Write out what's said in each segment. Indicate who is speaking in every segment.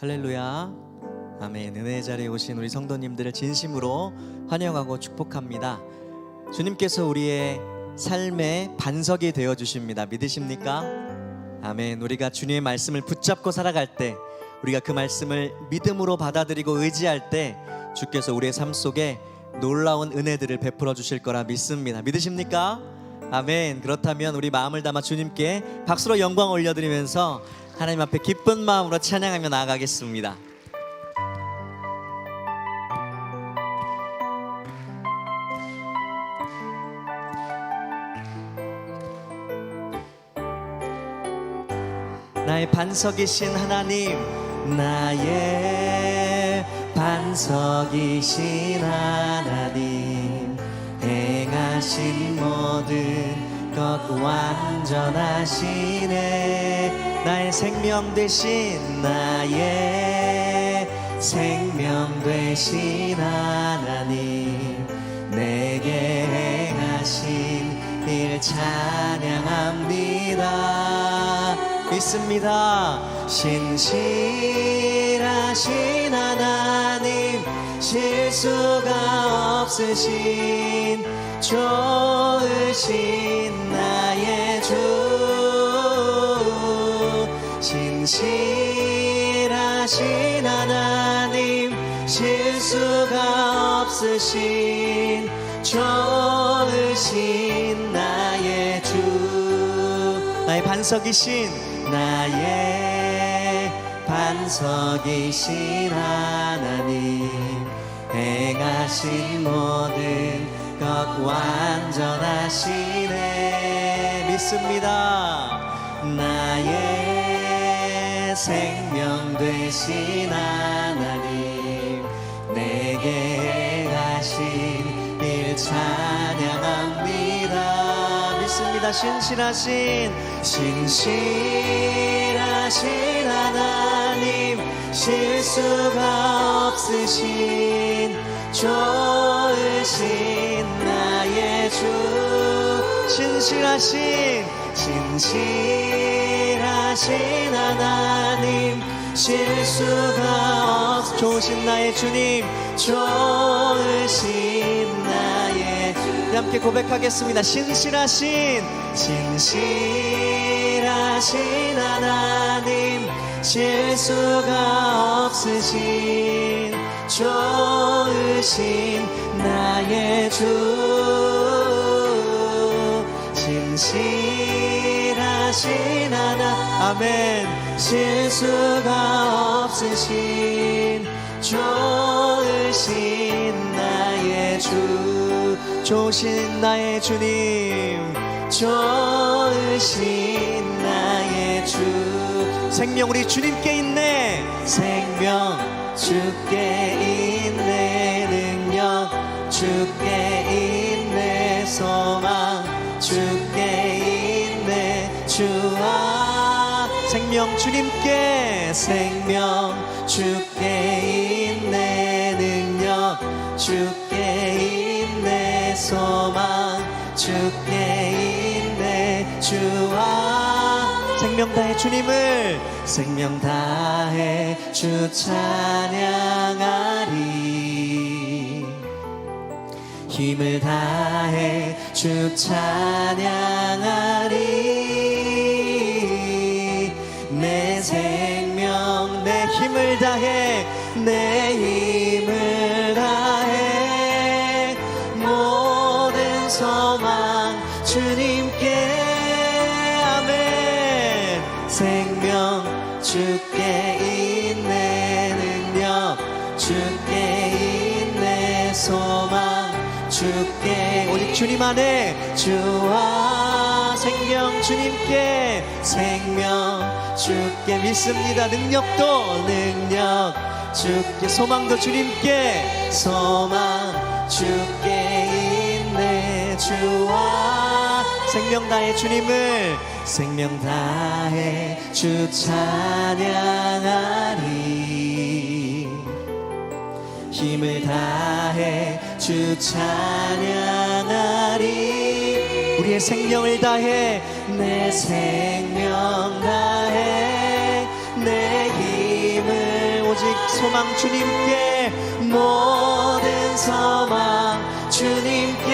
Speaker 1: 할렐루야. 아멘. 은혜의 자리에 오신 우리 성도님들을 진심으로 환영하고 축복합니다. 주님께서 우리의 삶의 반석이 되어 주십니다. 믿으십니까? 아멘. 우리가 주님의 말씀을 붙잡고 살아갈 때, 우리가 그 말씀을 믿음으로 받아들이고 의지할 때 주께서 우리의 삶 속에 놀라운 은혜들을 베풀어 주실 거라 믿습니다. 믿으십니까? 아멘. 그렇다면 우리 마음을 담아 주님께 박수로 영광 올려드리면서 하나님 앞에 기쁜 마음으로 찬양하며 나아가겠습니다. 나의 반석이신 하나님, 나의 반석이신 하나님, 행하신 모든 것 완전하시네. 나의 생명 되신, 나의 생명 되신 하나님, 내게 행하신 일 찬양합니다. 믿습니다. 신실하신 하나님, 실수가 없으신 좋으신 나의 주, 신실하신 하나님, 실수가 없으신 좋으신 나의 주, 나의 반석이신, 나의 반석이신 하나님, 행하신 모든 것 완전하시네. 믿습니다. 나의 생명 되신 하나님, 내게 행하신 일 찬양합니다. 믿습니다. 신실하신 하나님, 실수가 없으신 좋으신 나의 주, 신실하신 하나님, 실수가 없 좋으신 나의 주님, 좋으신 나의 주. 함께 고백하겠습니다. 신실하신 하나님, 실수가 없으신 좋으신 나의 주, 신실하신 아멘, 실수가 없으신 좋으신 나의 주, 좋으신 나의 주님, 좋으신 나의 주. 생명 우리 주님께 있네. 생명 주께 있네. 능력 주께 있네. 소망 주께 있네. 주아, 생명 주님께, 생명 주께 있네. 능력 주께 있네. 소망 주께 있네. 주아, 생명 다해 주님을, 생명 다해 주 찬양하리. 힘을 다해 주 찬양하리. 내 생명, 내 힘을 다해, 내 힘을 다해, 모든 소망 주님께. 아멘. 생명 주께 있네. 능력 주께 있네. 소망 주께, 오직 주님 안에. 주와, 생명 주님께, 생명 주께. 믿습니다. 능력도 능력 주께, 소망도 주님께, 소망 주께 있네. 주와, 생명 다해 주님을, 생명 다해 주 찬양하리. 힘을 다해 주 찬양하리. 우리의 생명을 다해, 내 생명 다해, 내 힘을 소망 주님께, 모든 소망 주님께,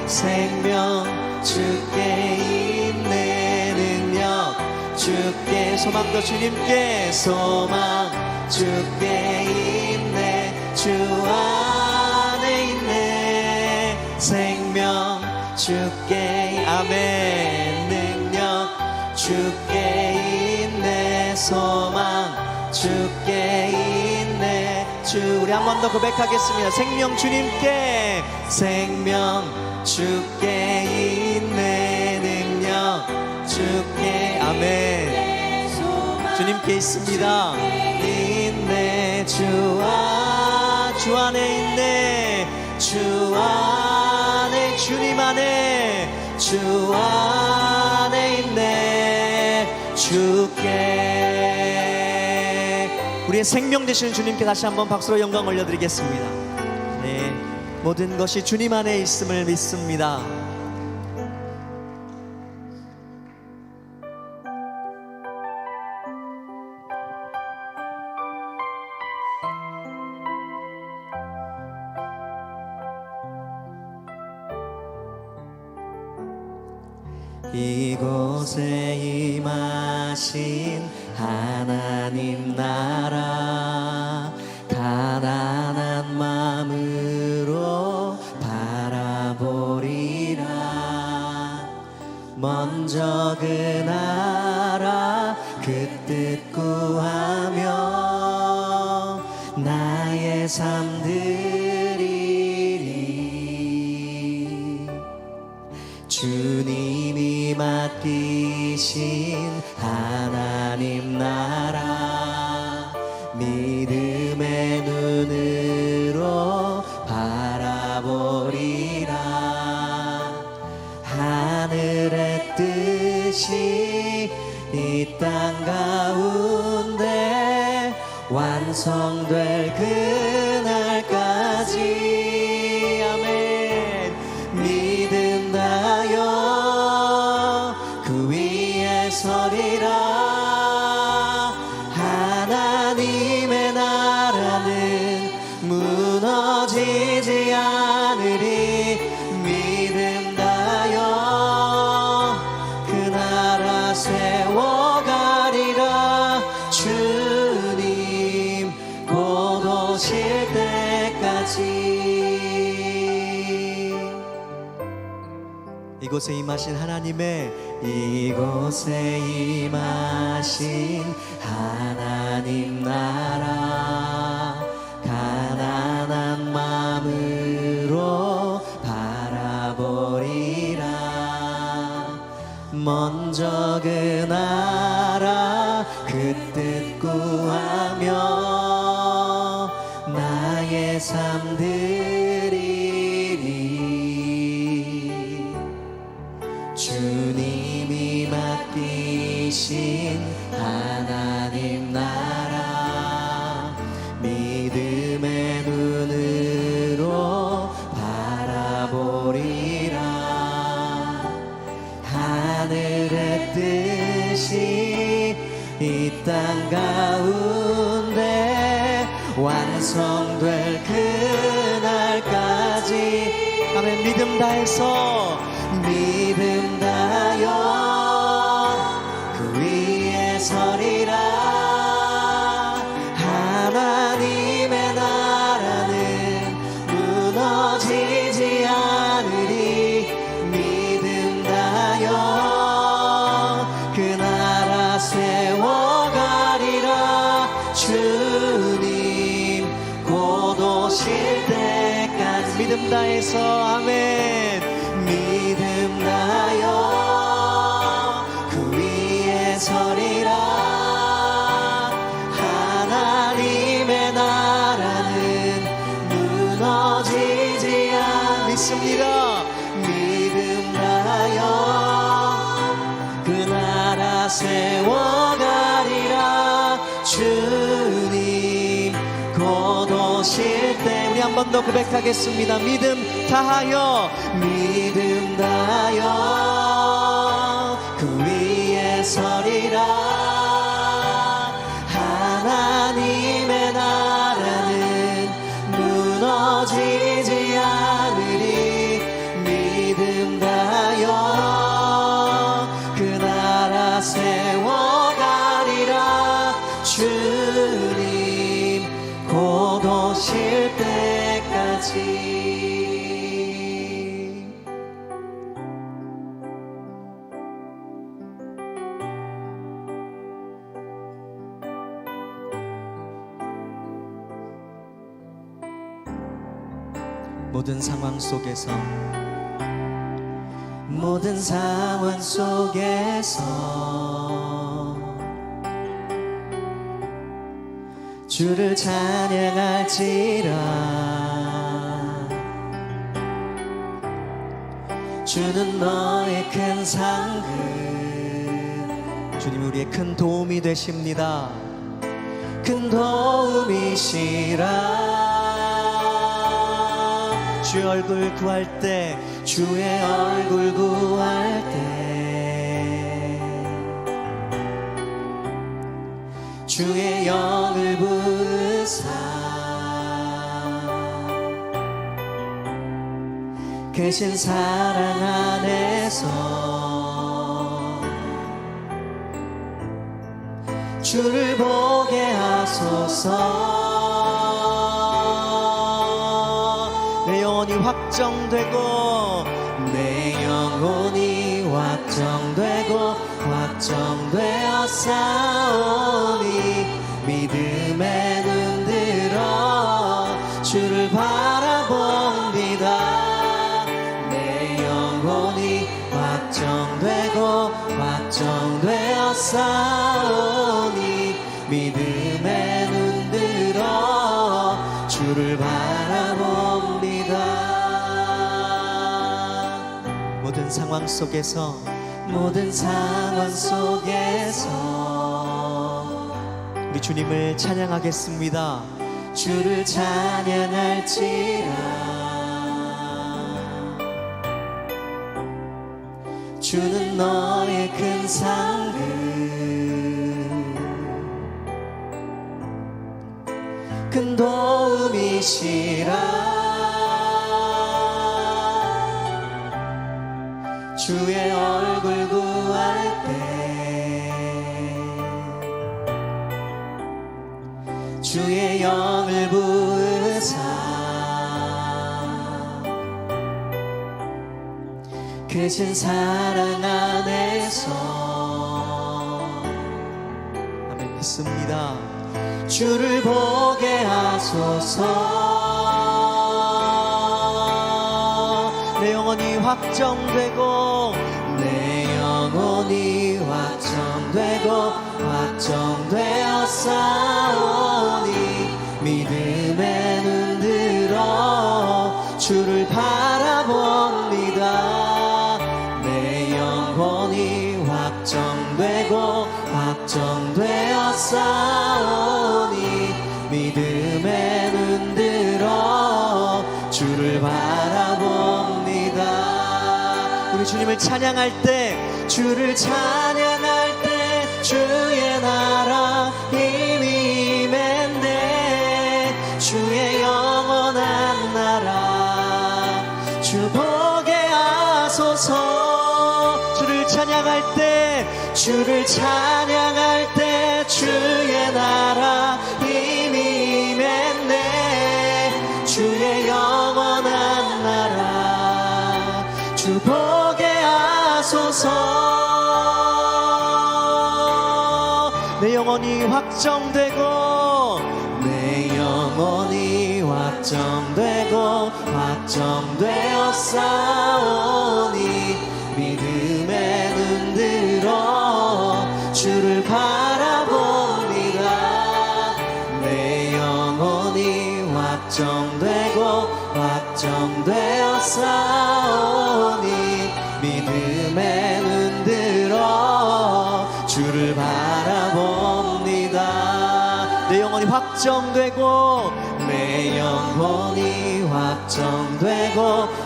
Speaker 1: 생명 주께 있네, 능력 주께, 소망도 주님께, 소망 주께 있네, 주 안에 있네, 생명 주께, 아멘, 능력 주께 있네, 소망 주께 있네, 주. 우리 한 번 더 고백하겠습니다. 생명 주님께, 생명 주께 있네, 능력 주께, 아멘, 주님께 있습니다. 있네, 주 안에 있네, 주 안에, 주님 안에, 주 안에 있네, 주께. 우리의 생명 되시는 주님께 다시 한번 박수로 영광 올려드리겠습니다. 네, 모든 것이 주님 안에 있음을 믿습니다. 이곳에 임하신 하나님 나라, 가난한 마음으로 바라보리라. 먼저 그 나라 그 뜻 구하며 나의 삶 드리리. 주님이 맡기신 하나님 나라, 믿음의 눈으로 바라보리라. 하늘의 뜻이 이 땅 가운데 완성될 그날까지, 아멘, 믿음 다여 그 위에 서리라. 하나님의 나라는 무너지지 않으리. 믿음 다여 그 나라 세워가리라. 주님 곧 오실 때까지. 이곳에 임하신 하나님의, 이곳에 임하신 하나님 나라, 가난한 마음으로 바라보리라. 먼저 그 나라 그 뜻 구하며 나의 삶 드리리. 주님이 맡기신 하나님 나라, 믿음의 눈으로 바라보리라. 하늘의 뜻이 이 땅 가운데 완성될 그날까지, 아멘. 믿음 다해서, 믿음 다여 그 위에 서리라. 하나님의 나라는 무너지지 않으리. 믿음 다여 그 나라 세워가리라. 주님 곧 오실 때까지, 믿음 다해서, 아멘. 믿음 다여 그 위에 서리라. 하나님의 나라는 무너지지 않습니다. 믿음 다여 그 나라 세워가리라. 주님 곧 오실 때, 우리 한 번 더 고백하겠습니다. 믿음 다하여, 믿음 다하여 그 위에 서리라. 모든 상황 속에서 모든 상황 속에서 주를 찬양할지라. 주는 너의 큰 상급, 주님 우리의 큰 도움이 되십니다. 큰 도움이시라. 주의 얼굴 구할 때, 주의 얼굴 구할 때 주의 영을 부으사 계신 사랑 안에서 주를 보게 하소서. 내 영혼이 확정되고 내 영혼이 확정되고 확정되어 싸우니 믿음에 눈들어 주를 바라봅니다. 확정되고 확정되어 싸우니 믿음에 눈들어 주를 바라봅니다. 모든 상황 속에서 모든 상황 속에서 우리 주님을 찬양하겠습니다. 주를 찬양할지라. 주는 너의 큰 상급, 큰 도움이시라. 주의 얼굴 구할 때 주의 영을 부으사 계신 사랑 안에서 아멘 믿습니다. 주를 보게 하소서. 내 영혼이 확정되고 내 영혼이 확정되고 확정되어 싸우니 믿음에 눈들어 주를 바라봅니다. 확정되고 확정되어 싸우니 믿음에 눈들어 주를 바라봅니다. 우리 주님을 찬양할 때 주를 찬양할 때 주의 나라 힘이 임했네. 주의 영원한 나라 주 보게 하소서. 주를 찬양할 때 주를 찬양할 때 주의 나라 힘이 임했네. 주의 영원한 나라 주 보게 하소서. 내 영혼이 확정되고 내 영혼이 확정되고 확정되어 싸우니 믿음에 눈들어 주를 바라봅니다. 내 영혼이 확정되고 확정되어 싸우니 믿음에 눈들어 주를 바라봅니다. 내 영혼이 확정되고 내 영혼이 확정되고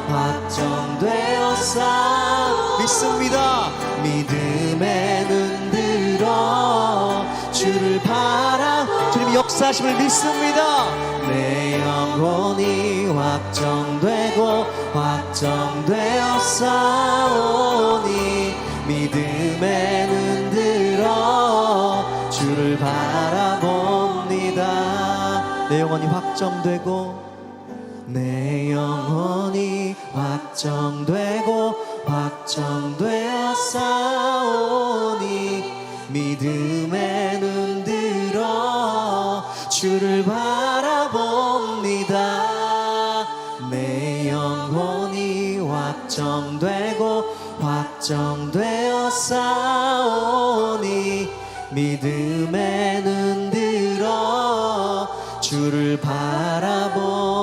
Speaker 1: 확정되어 싸우니 믿습니다. 믿음에 눈들어 주를 주님의 역사하심을 믿습니다. 내 영혼이 확정되고 확정되어 싸우니 믿음에 눈들어 주를 바라봅니다. 내 영혼이 확정되고 내 영혼이 확정되고 확정되어 싸우니 믿음에 눈들어 주를 바라봅니다. 내 완성되고 확정되어 싸우니 믿음의 눈 들어 주를 바라봅니다.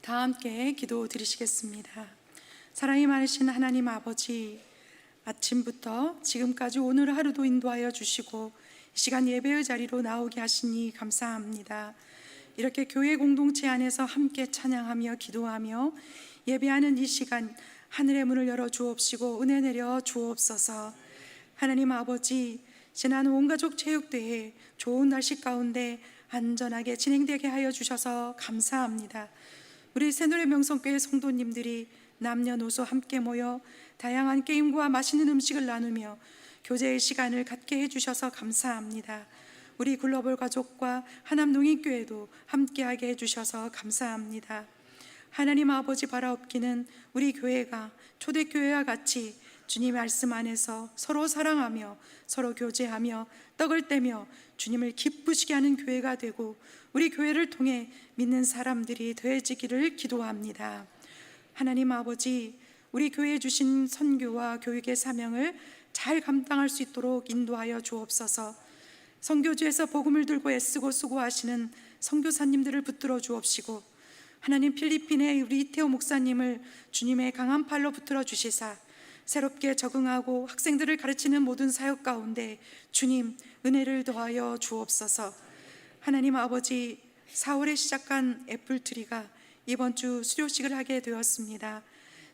Speaker 2: 다 함께 기도 드리시겠습니다. 사랑이 많으신 하나님 아버지, 아침부터 지금까지 오늘 하루도 인도하여 주시고 이 시간 예배의 자리로 나오게 하시니 감사합니다. 이렇게 교회 공동체 안에서 함께 찬양하며 기도하며 예배하는 이 시간 하늘의 문을 열어 주옵시고 은혜 내려 주옵소서. 하나님 아버지, 지난 온가족 체육대회 좋은 날씨 가운데 안전하게 진행되게 하여 주셔서 감사합니다. 우리 새노래 명성교회 성도님들이 남녀노소 함께 모여 다양한 게임과 맛있는 음식을 나누며 교제의 시간을 갖게 해주셔서 감사합니다. 우리 글로벌 가족과 하남농인교회도 함께하게 해주셔서 감사합니다. 하나님 아버지 바라옵기는 우리 교회가 초대교회와 같이 주님 말씀 안에서 서로 사랑하며 서로 교제하며 떡을 떼며 주님을 기쁘시게 하는 교회가 되고 우리 교회를 통해 믿는 사람들이 더해지기를 기도합니다. 하나님 아버지, 우리 교회에 주신 선교와 교육의 사명을 잘 감당할 수 있도록 인도하여 주옵소서. 선교지에서 복음을 들고 애쓰고 수고하시는 선교사님들을 붙들어 주옵시고 하나님 필리핀의 우리 이태호 목사님을 주님의 강한 팔로 붙들어 주시사 새롭게 적응하고 학생들을 가르치는 모든 사역 가운데 주님 은혜를 더하여 주옵소서. 하나님 아버지, 4월에 시작한 애플트리가 이번 주 수료식을 하게 되었습니다.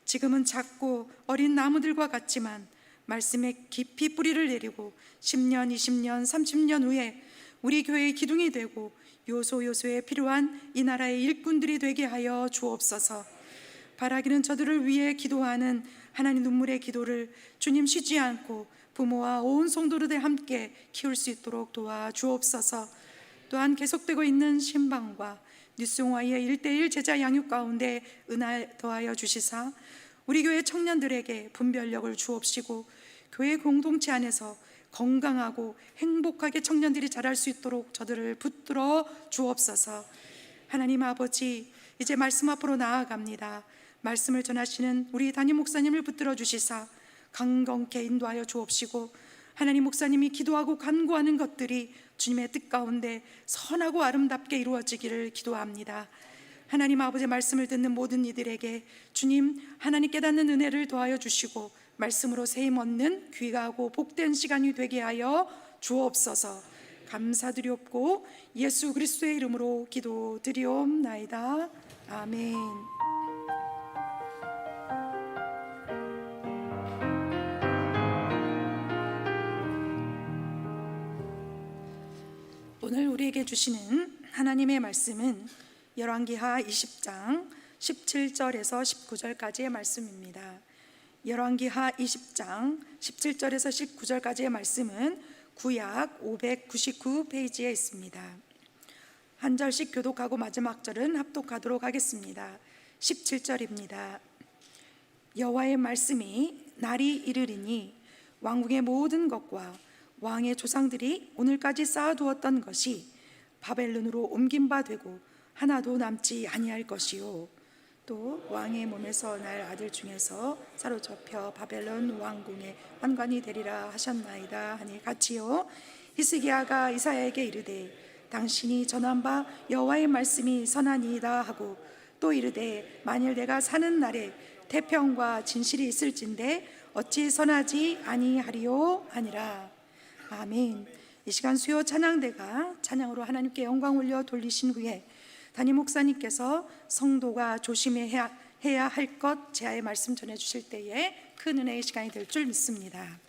Speaker 2: 지금은 작고 어린 나무들과 같지만 말씀에 깊이 뿌리를 내리고 10년, 20년, 30년 후에 우리 교회의 기둥이 되고 요소요소에 필요한 이 나라의 일꾼들이 되게 하여 주옵소서. 바라기는 저들을 위해 기도하는 하나님 눈물의 기도를 주님 쉬지 않고 부모와 온 성도들과 함께 키울 수 있도록 도와주옵소서. 또한 계속되고 있는 신방과 뉴스용화의 1:1 제자 양육 가운데 은혜 더하여 주시사 우리 교회 청년들에게 분별력을 주옵시고 교회 공동체 안에서 건강하고 행복하게 청년들이 자랄 수 있도록 저들을 붙들어 주옵소서. 하나님 아버지, 이제 말씀 앞으로 나아갑니다. 말씀을 전하시는 우리 담임 목사님을 붙들어 주시사 강건케 인도하여 주옵시고 하나님 목사님이 기도하고 간구하는 것들이 주님의 뜻 가운데 선하고 아름답게 이루어지기를 기도합니다. 하나님 아버지의 말씀을 듣는 모든 이들에게 주님 하나님 깨닫는 은혜를 더하여 주시고 말씀으로 세임 얻는 귀하고 복된 시간이 되게 하여 주옵소서. 감사드리옵고 예수 그리스도의 이름으로 기도드리옵나이다. 아멘. 오늘 우리에게 주시는 하나님의 말씀은 열왕기하 20장 17절에서 19절까지의 말씀입니다. 열왕기하 20장 17절에서 19절까지의 말씀은 구약 599페이지에 있습니다. 한 절씩 교독하고 마지막 절은 합독하도록 하겠습니다. 17절입니다. 여호와의 말씀이 날이 이르리니 왕궁의 모든 것과 왕의 조상들이 오늘까지 쌓아두었던 것이 바벨론으로 옮긴 바 되고 하나도 남지 아니할 것이요 또 왕의 몸에서 날 아들 중에서 사로잡혀 바벨론 왕궁의 환관이 되리라 하셨나이다 하니 같이요. 히스기야가 이사야에게 이르되 당신이 전한 바 여호와의 말씀이 선하니이다 하고 또 이르되 만일 내가 사는 날에 태평과 진실이 있을진데 어찌 선하지 아니하리요 하니라. 아멘. 이 시간 수요 찬양대가 찬양으로 하나님께 영광 올려 돌리신 후에 담임 목사님께서 성도가 조심해야 할 것 제하의 말씀 전해주실 때에 큰 은혜의 시간이 될 줄 믿습니다.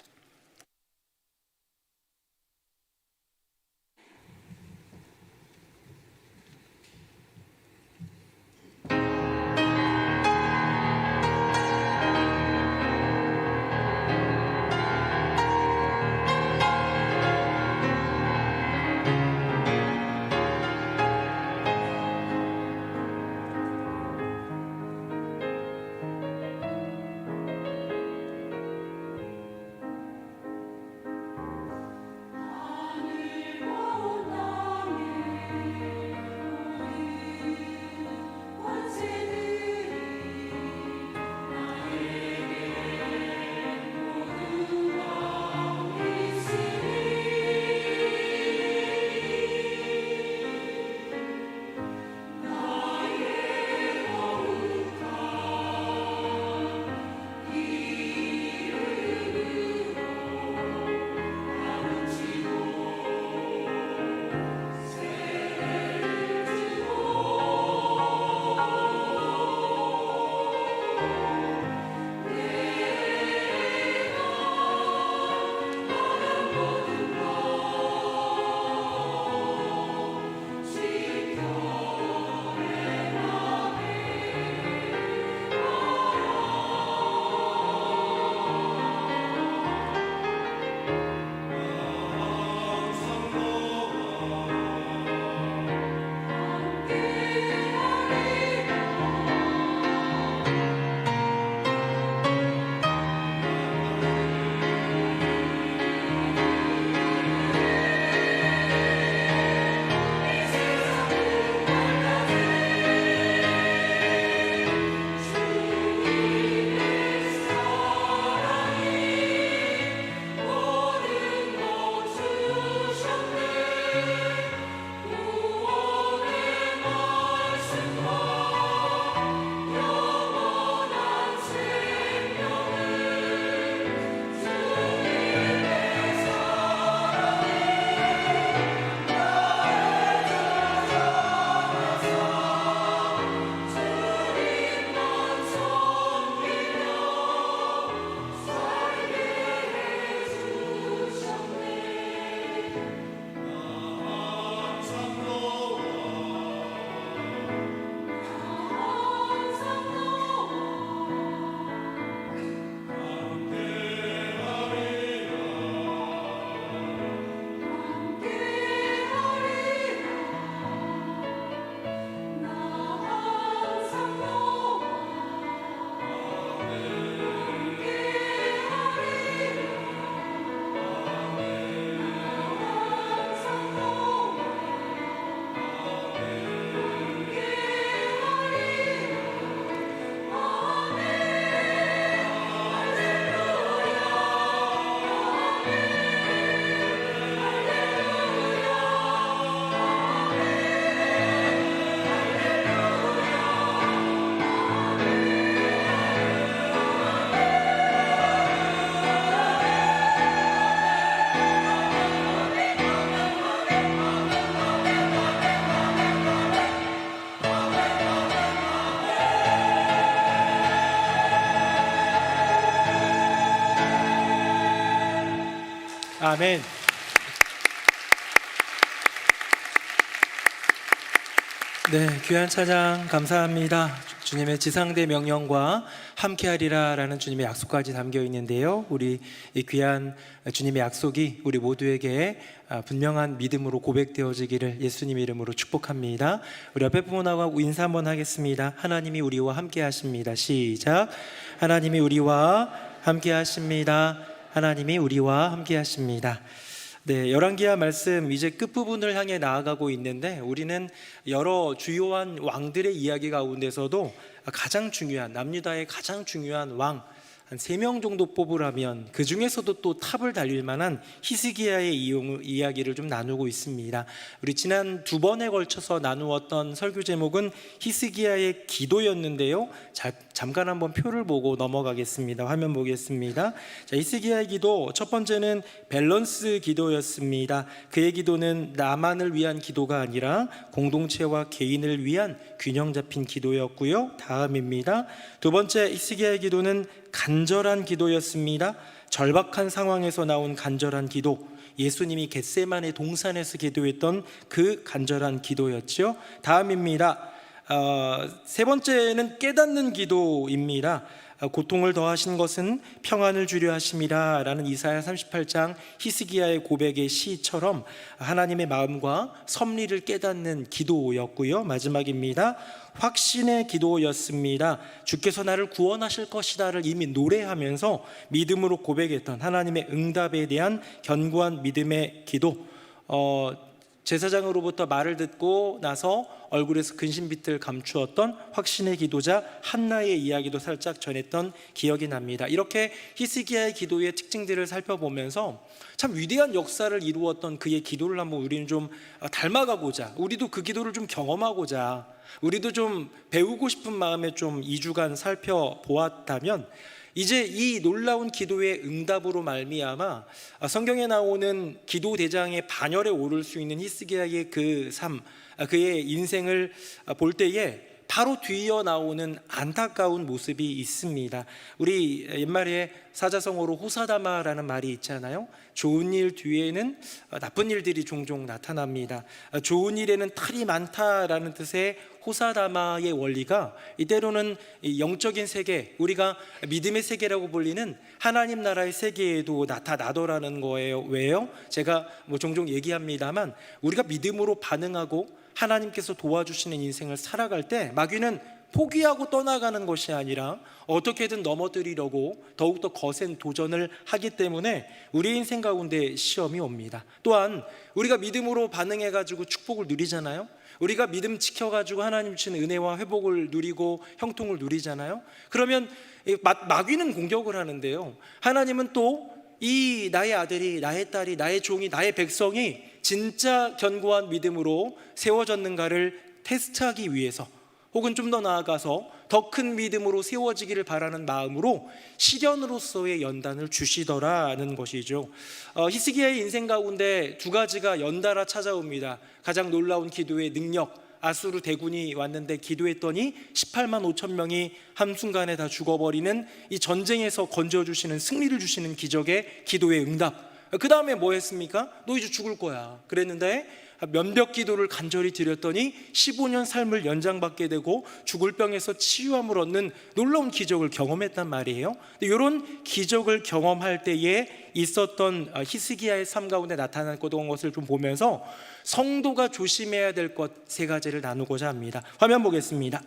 Speaker 3: 아멘. 네, 귀한 찬양 감사합니다. 주님의 지상대 명령과 함께하리라라는 주님의 약속까지 담겨 있는데요. 우리 이 귀한 주님의 약속이 우리 모두에게 분명한 믿음으로 고백되어지기를 예수님 이름으로 축복합니다. 우리 옆에 분하고 인사 한번 하겠습니다. 하나님이 우리와 함께하십니다. 시작. 하나님이 우리와 함께하십니다. 하나님이 우리와 함께하십니다. 네, 열왕기하 말씀 이제 끝부분을 향해 나아가고 있는데 우리는 여러 주요한 왕들의 이야기 가운데서도 가장 중요한 남유다의 가장 중요한 왕 한 3명 정도 뽑으라면 그 중에서도 또 탑을 달릴 만한 히스기야의 이야기를 좀 나누고 있습니다. 우리 지난 2번에 걸쳐서 나누었던 설교 제목은 히스기야의 기도였는데요. 잠깐 한번 표를 보고 넘어가겠습니다. 화면 보겠습니다. 자, 히스기야의 기도 첫 번째는 밸런스 기도였습니다. 그의 기도는 나만을 위한 기도가 아니라 공동체와 개인을 위한 균형 잡힌 기도였고요. 다음입니다. 두 번째 히스기야의 기도는 간절한 기도였습니다. 절박한 상황에서 나온 간절한 기도, 예수님이 겟세마네 동산에서 기도했던 그 간절한 기도였죠. 다음입니다. 세 번째는 깨닫는 기도입니다. 고통을 더하신 것은 평안을 주려 하심이라 라는 이사야 38장 히스기야의 고백의 시처럼 하나님의 마음과 섭리를 깨닫는 기도였고요. 마지막입니다. 확신의 기도였습니다. 주께서 나를 구원하실 것이다를 이미 노래하면서 믿음으로 고백했던 하나님의 응답에 대한 견고한 믿음의 기도. 제사장으로부터 말을 듣고 나서 얼굴에서 근심빛을 감추었던 확신의 기도자 한나의 이야기도 살짝 전했던 기억이 납니다. 이렇게 히스기야의 기도의 특징들을 살펴보면서 참 위대한 역사를 이루었던 그의 기도를 한번 우리는 좀 닮아가고자, 우리도 그 기도를 좀 경험하고자, 우리도 좀 배우고 싶은 마음에 좀 2주간 살펴보았다면 이제 이 놀라운 기도의 응답으로 말미암아 성경에 나오는 기도 대장의 반열에 오를 수 있는 히스기야의 그 삶, 그의 인생을 볼 때에 바로 뒤이어 나오는 안타까운 모습이 있습니다. 우리 옛말에 사자성어로 호사다마라는 말이 있잖아요. 좋은 일 뒤에는 나쁜 일들이 종종 나타납니다. 좋은 일에는 탈이 많다라는 뜻의 호사다마의 원리가 이때로는 영적인 세계, 우리가 믿음의 세계라고 불리는 하나님 나라의 세계에도 나타나더라는 거예요. 왜요? 제가 종종 얘기합니다만 우리가 믿음으로 반응하고 하나님께서 도와주시는 인생을 살아갈 때 마귀는 포기하고 떠나가는 것이 아니라 어떻게든 넘어뜨리려고 더욱더 거센 도전을 하기 때문에 우리 인생 가운데 시험이 옵니다. 또한 우리가 믿음으로 반응해가지고 축복을 누리잖아요. 우리가 믿음 지켜가지고 하나님 주시는 은혜와 회복을 누리고 형통을 누리잖아요. 그러면 마귀는 공격을 하는데요, 하나님은 또 이 나의 아들이, 나의 딸이, 나의 종이, 나의 백성이 진짜 견고한 믿음으로 세워졌는가를 테스트하기 위해서, 혹은 좀 더 나아가서 더 큰 믿음으로 세워지기를 바라는 마음으로 시련으로서의 연단을 주시더라는 것이죠. 히스기야의 인생 가운데 2가지가 연달아 찾아옵니다. 가장 놀라운 기도의 능력, 아수르 대군이 왔는데 기도했더니 18만 5천 명이 한순간에 다 죽어버리는 이 전쟁에서 건져주시는, 승리를 주시는 기적의 기도의 응답. 그 다음에 뭐 했습니까? 너 이제 죽을 거야 그랬는데 면벽 기도를 간절히 드렸더니 15년 삶을 연장받게 되고 죽을 병에서 치유함을 얻는 놀라운 기적을 경험했단 말이에요. 이런 기적을 경험할 때에 있었던 히스기야의 삶 가운데 나타났던 것을 좀 보면서 성도가 조심해야 될 것 3가지를 나누고자 합니다. 화면 보겠습니다.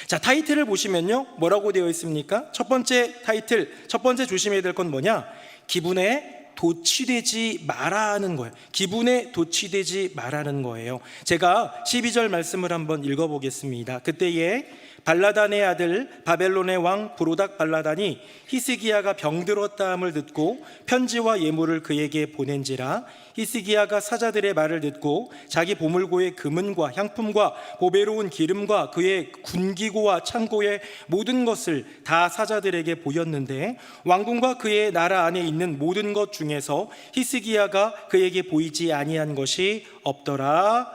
Speaker 3: 자, 타이틀을 보시면요, 뭐라고 되어 있습니까? 첫 번째 타이틀, 첫 번째 조심해야 될 건 뭐냐? 기분에 도취되지 마라는 거예요. 기분에 도취되지 마라는 거예요. 제가 12절 말씀을 한번 읽어보겠습니다. 그때에 발라단의 아들 바벨론의 왕 브로닥 발라단이 히스기야가 병들었다함을 듣고 편지와 예물을 그에게 보낸지라. 히스기야가 사자들의 말을 듣고 자기 보물고의 금은과 향품과 보배로운 기름과 그의 군기고와 창고의 모든 것을 다 사자들에게 보였는데 왕궁과 그의 나라 안에 있는 모든 것 중에서 히스기야가 그에게 보이지 아니한 것이 없더라.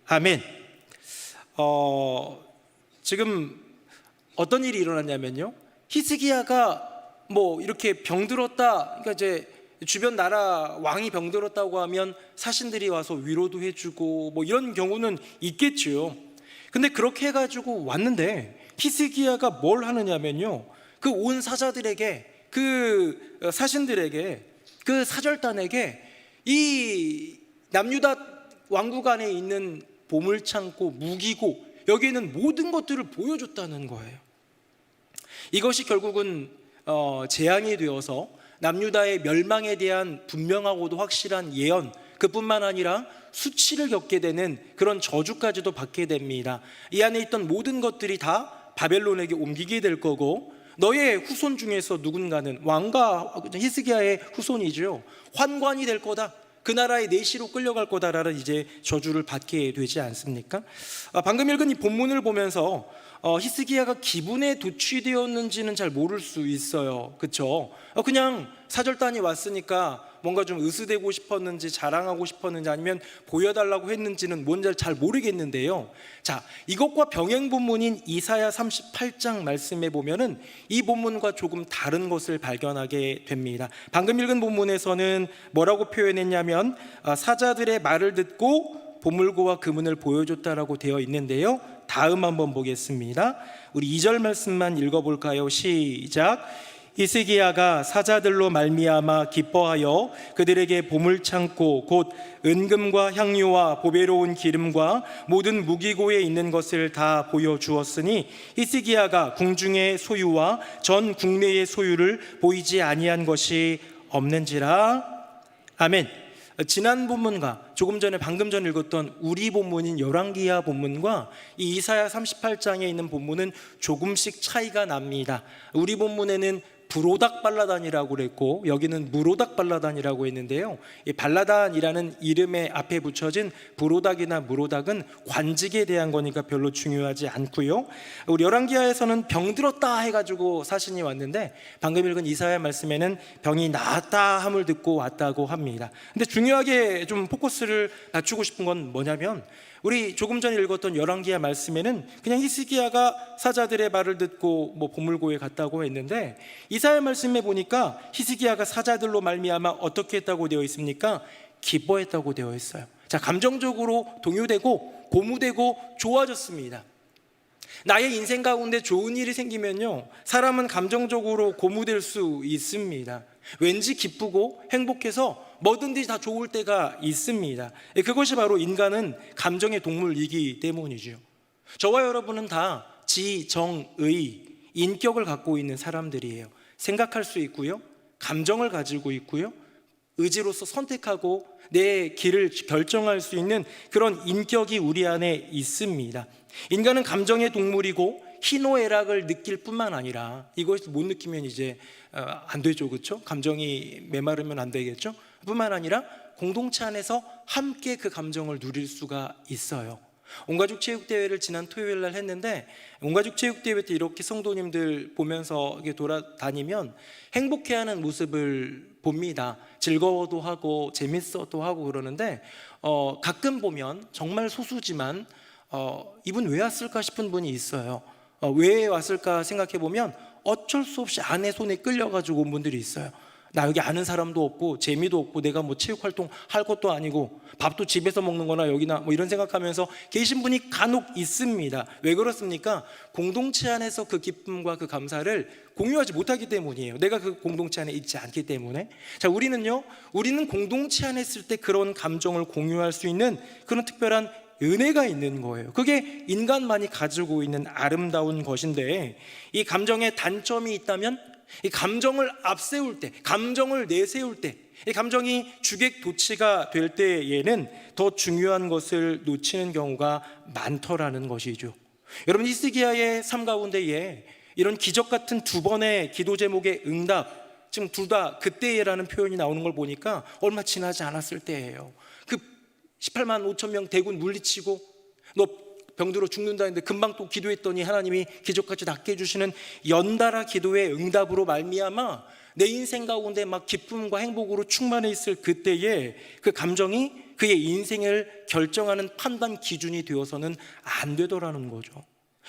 Speaker 3: 아멘. 지금 어떤 일이 일어났냐면요, 히스기야가 뭐 이렇게 병들었다, 그러니까 이제 주변 나라 왕이 병들었다고 하면 사신들이 와서 위로도 해주고 뭐 이런 경우는 있겠죠. 근데 그렇게 해가지고 왔는데 히스기야가 뭘 하느냐면요, 그 온 사자들에게, 그 사신들에게, 그 사절단에게 이 남유다 왕국 안에 있는 보물창고, 무기고, 여기에 있는 모든 것들을 보여줬다는 거예요. 이것이 결국은 재앙이 되어서 남유다의 멸망에 대한 분명하고도 확실한 예언, 그뿐만 아니라 수치를 겪게 되는 그런 저주까지도 받게 됩니다. 이 안에 있던 모든 것들이 다 바벨론에게 옮기게 될 거고, 너의 후손 중에서 누군가는, 왕과 히스기야의 후손이죠, 환관이 될 거다, 그 나라의 내시로 끌려갈 거다라는 이제 저주를 받게 되지 않습니까? 방금 읽은 이 본문을 보면서 히스기야가 기분에 도취되었는지는 잘 모를 수 있어요. 그렇죠? 그냥 사절단이 왔으니까 뭔가 좀 으스대고 싶었는지, 자랑하고 싶었는지, 아니면 보여달라고 했는지는 뭔지 잘 모르겠는데요. 자, 이것과 병행 본문인 이사야 38장 말씀에 보면은 이 본문과 조금 다른 것을 발견하게 됩니다. 방금 읽은 본문에서는 뭐라고 표현했냐면 사자들의 말을 듣고 보물고와 금은을 보여줬다라고 되어 있는데요. 다음 한번 보겠습니다. 우리 2절 말씀만 읽어볼까요? 시작. 히스기야가 사자들로 말미암아 기뻐하여 그들에게 보물창고 곧 은금과 향유와 보배로운 기름과 모든 무기고에 있는 것을 다 보여주었으니 히스기야가 궁중의 소유와 전 국내의 소유를 보이지 아니한 것이 없는지라. 아멘. 지난 본문과 조금 전에 방금 전 읽었던 우리 본문인 열왕기하 본문과 이 이사야 38장에 있는 본문은 조금씩 차이가 납니다. 우리 본문에는 브로닥 발라단이라고 그랬고 여기는 무로닥 발라단이라고 했는데요, 이 발라단이라는 이름의 앞에 붙여진 브로닥이나 무로닥은 관직에 대한 거니까 별로 중요하지 않고요. 우리 열왕기하에서는 병들었다 해가지고 사신이 왔는데 방금 읽은 이사야 말씀에는 병이 나았다 함을 듣고 왔다고 합니다. 근데 중요하게 좀 포커스를 낮추고 싶은 건 뭐냐면, 우리 조금 전에 읽었던 열왕기하 말씀에는 그냥 히스기야가 사자들의 말을 듣고 뭐 보물고에 갔다고 했는데, 이사야 말씀에 보니까 히스기야가 사자들로 말미암아 어떻게 했다고 되어 있습니까? 기뻐했다고 되어 있어요. 자, 감정적으로 동요되고 고무되고 좋아졌습니다. 나의 인생 가운데 좋은 일이 생기면요, 사람은 감정적으로 고무될 수 있습니다. 왠지 기쁘고 행복해서 뭐든지 다 좋을 때가 있습니다. 그것이 바로 인간은 감정의 동물이기 때문이죠. 저와 여러분은 다 지, 정, 의, 인격을 갖고 있는 사람들이에요. 생각할 수 있고요, 감정을 가지고 있고요, 의지로서 선택하고 내 길을 결정할 수 있는 그런 인격이 우리 안에 있습니다. 인간은 감정의 동물이고 희노애락을 느낄 뿐만 아니라, 이것을 못 느끼면 이제 안 되죠, 그렇죠? 감정이 메마르면 안 되겠죠? 뿐만 아니라 공동체 안에서 함께 그 감정을 누릴 수가 있어요. 온가족 체육대회를 지난 토요일 날 했는데, 온가족 체육대회 때 이렇게 성도님들 보면서 돌아다니면 행복해하는 모습을 봅니다. 즐거워도 하고 재밌어도 하고 그러는데, 가끔 보면 정말 소수지만 이분 왜 왔을까 싶은 분이 있어요. 왜 왔을까 생각해 보면 어쩔 수 없이 아내 손에 끌려가지고 온 분들이 있어요. 나 여기 아는 사람도 없고 재미도 없고 내가 뭐 체육활동 할 것도 아니고 밥도 집에서 먹는 거나 여기나 뭐 이런 생각하면서 계신 분이 간혹 있습니다. 왜 그렇습니까? 공동체 안에서 그 기쁨과 그 감사를 공유하지 못하기 때문이에요. 내가 그 공동체 안에 있지 않기 때문에. 자, 우리는 공동체 안에 있을 때 그런 감정을 공유할 수 있는 그런 특별한 은혜가 있는 거예요. 그게 인간만이 가지고 있는 아름다운 것인데, 이 감정에 단점이 있다면 이 감정을 앞세울 때, 감정을 내세울 때, 이 감정이 주객도치가 될 때에는 더 중요한 것을 놓치는 경우가 많더라는 것이죠. 여러분, 히스기야의 삶 가운데에 이런 기적 같은 두 번의 기도 제목의 응답, 지금 둘 다 그때라는 표현이 나오는 걸 보니까 얼마 지나지 않았을 때예요. 그 18만 5천 명 대군 물리치고 너 병들어 죽는다 했는데 금방 또 기도했더니 하나님이 기적같이 낫게 해주시는 연달아 기도의 응답으로 말미암아 내 인생 가운데 막 기쁨과 행복으로 충만해 있을 그때에 그 감정이 그의 인생을 결정하는 판단 기준이 되어서는 안 되더라는 거죠.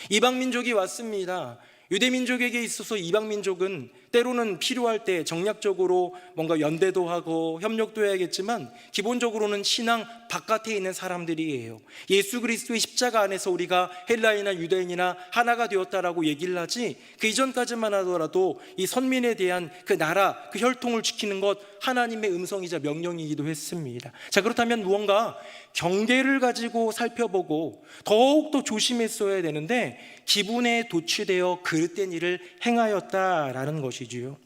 Speaker 3: 이방 민족이 왔습니다. 유대 민족에게 있어서 이방 민족은 때로는 필요할 때 정략적으로 뭔가 연대도 하고 협력도 해야겠지만 기본적으로는 신앙 바깥에 있는 사람들이에요. 예수 그리스도의 십자가 안에서 우리가 헬라인이나 유대인이나 하나가 되었다라고 얘기를 하지, 그 이전까지만 하더라도 이 선민에 대한 그 나라, 그 혈통을 지키는 것 하나님의 음성이자 명령이기도 했습니다. 자, 그렇다면 무언가 경계를 가지고 살펴보고 더욱더 조심했어야 되는데 기분에 도취되어 그릇된 일을 행하였다라는 것이지요.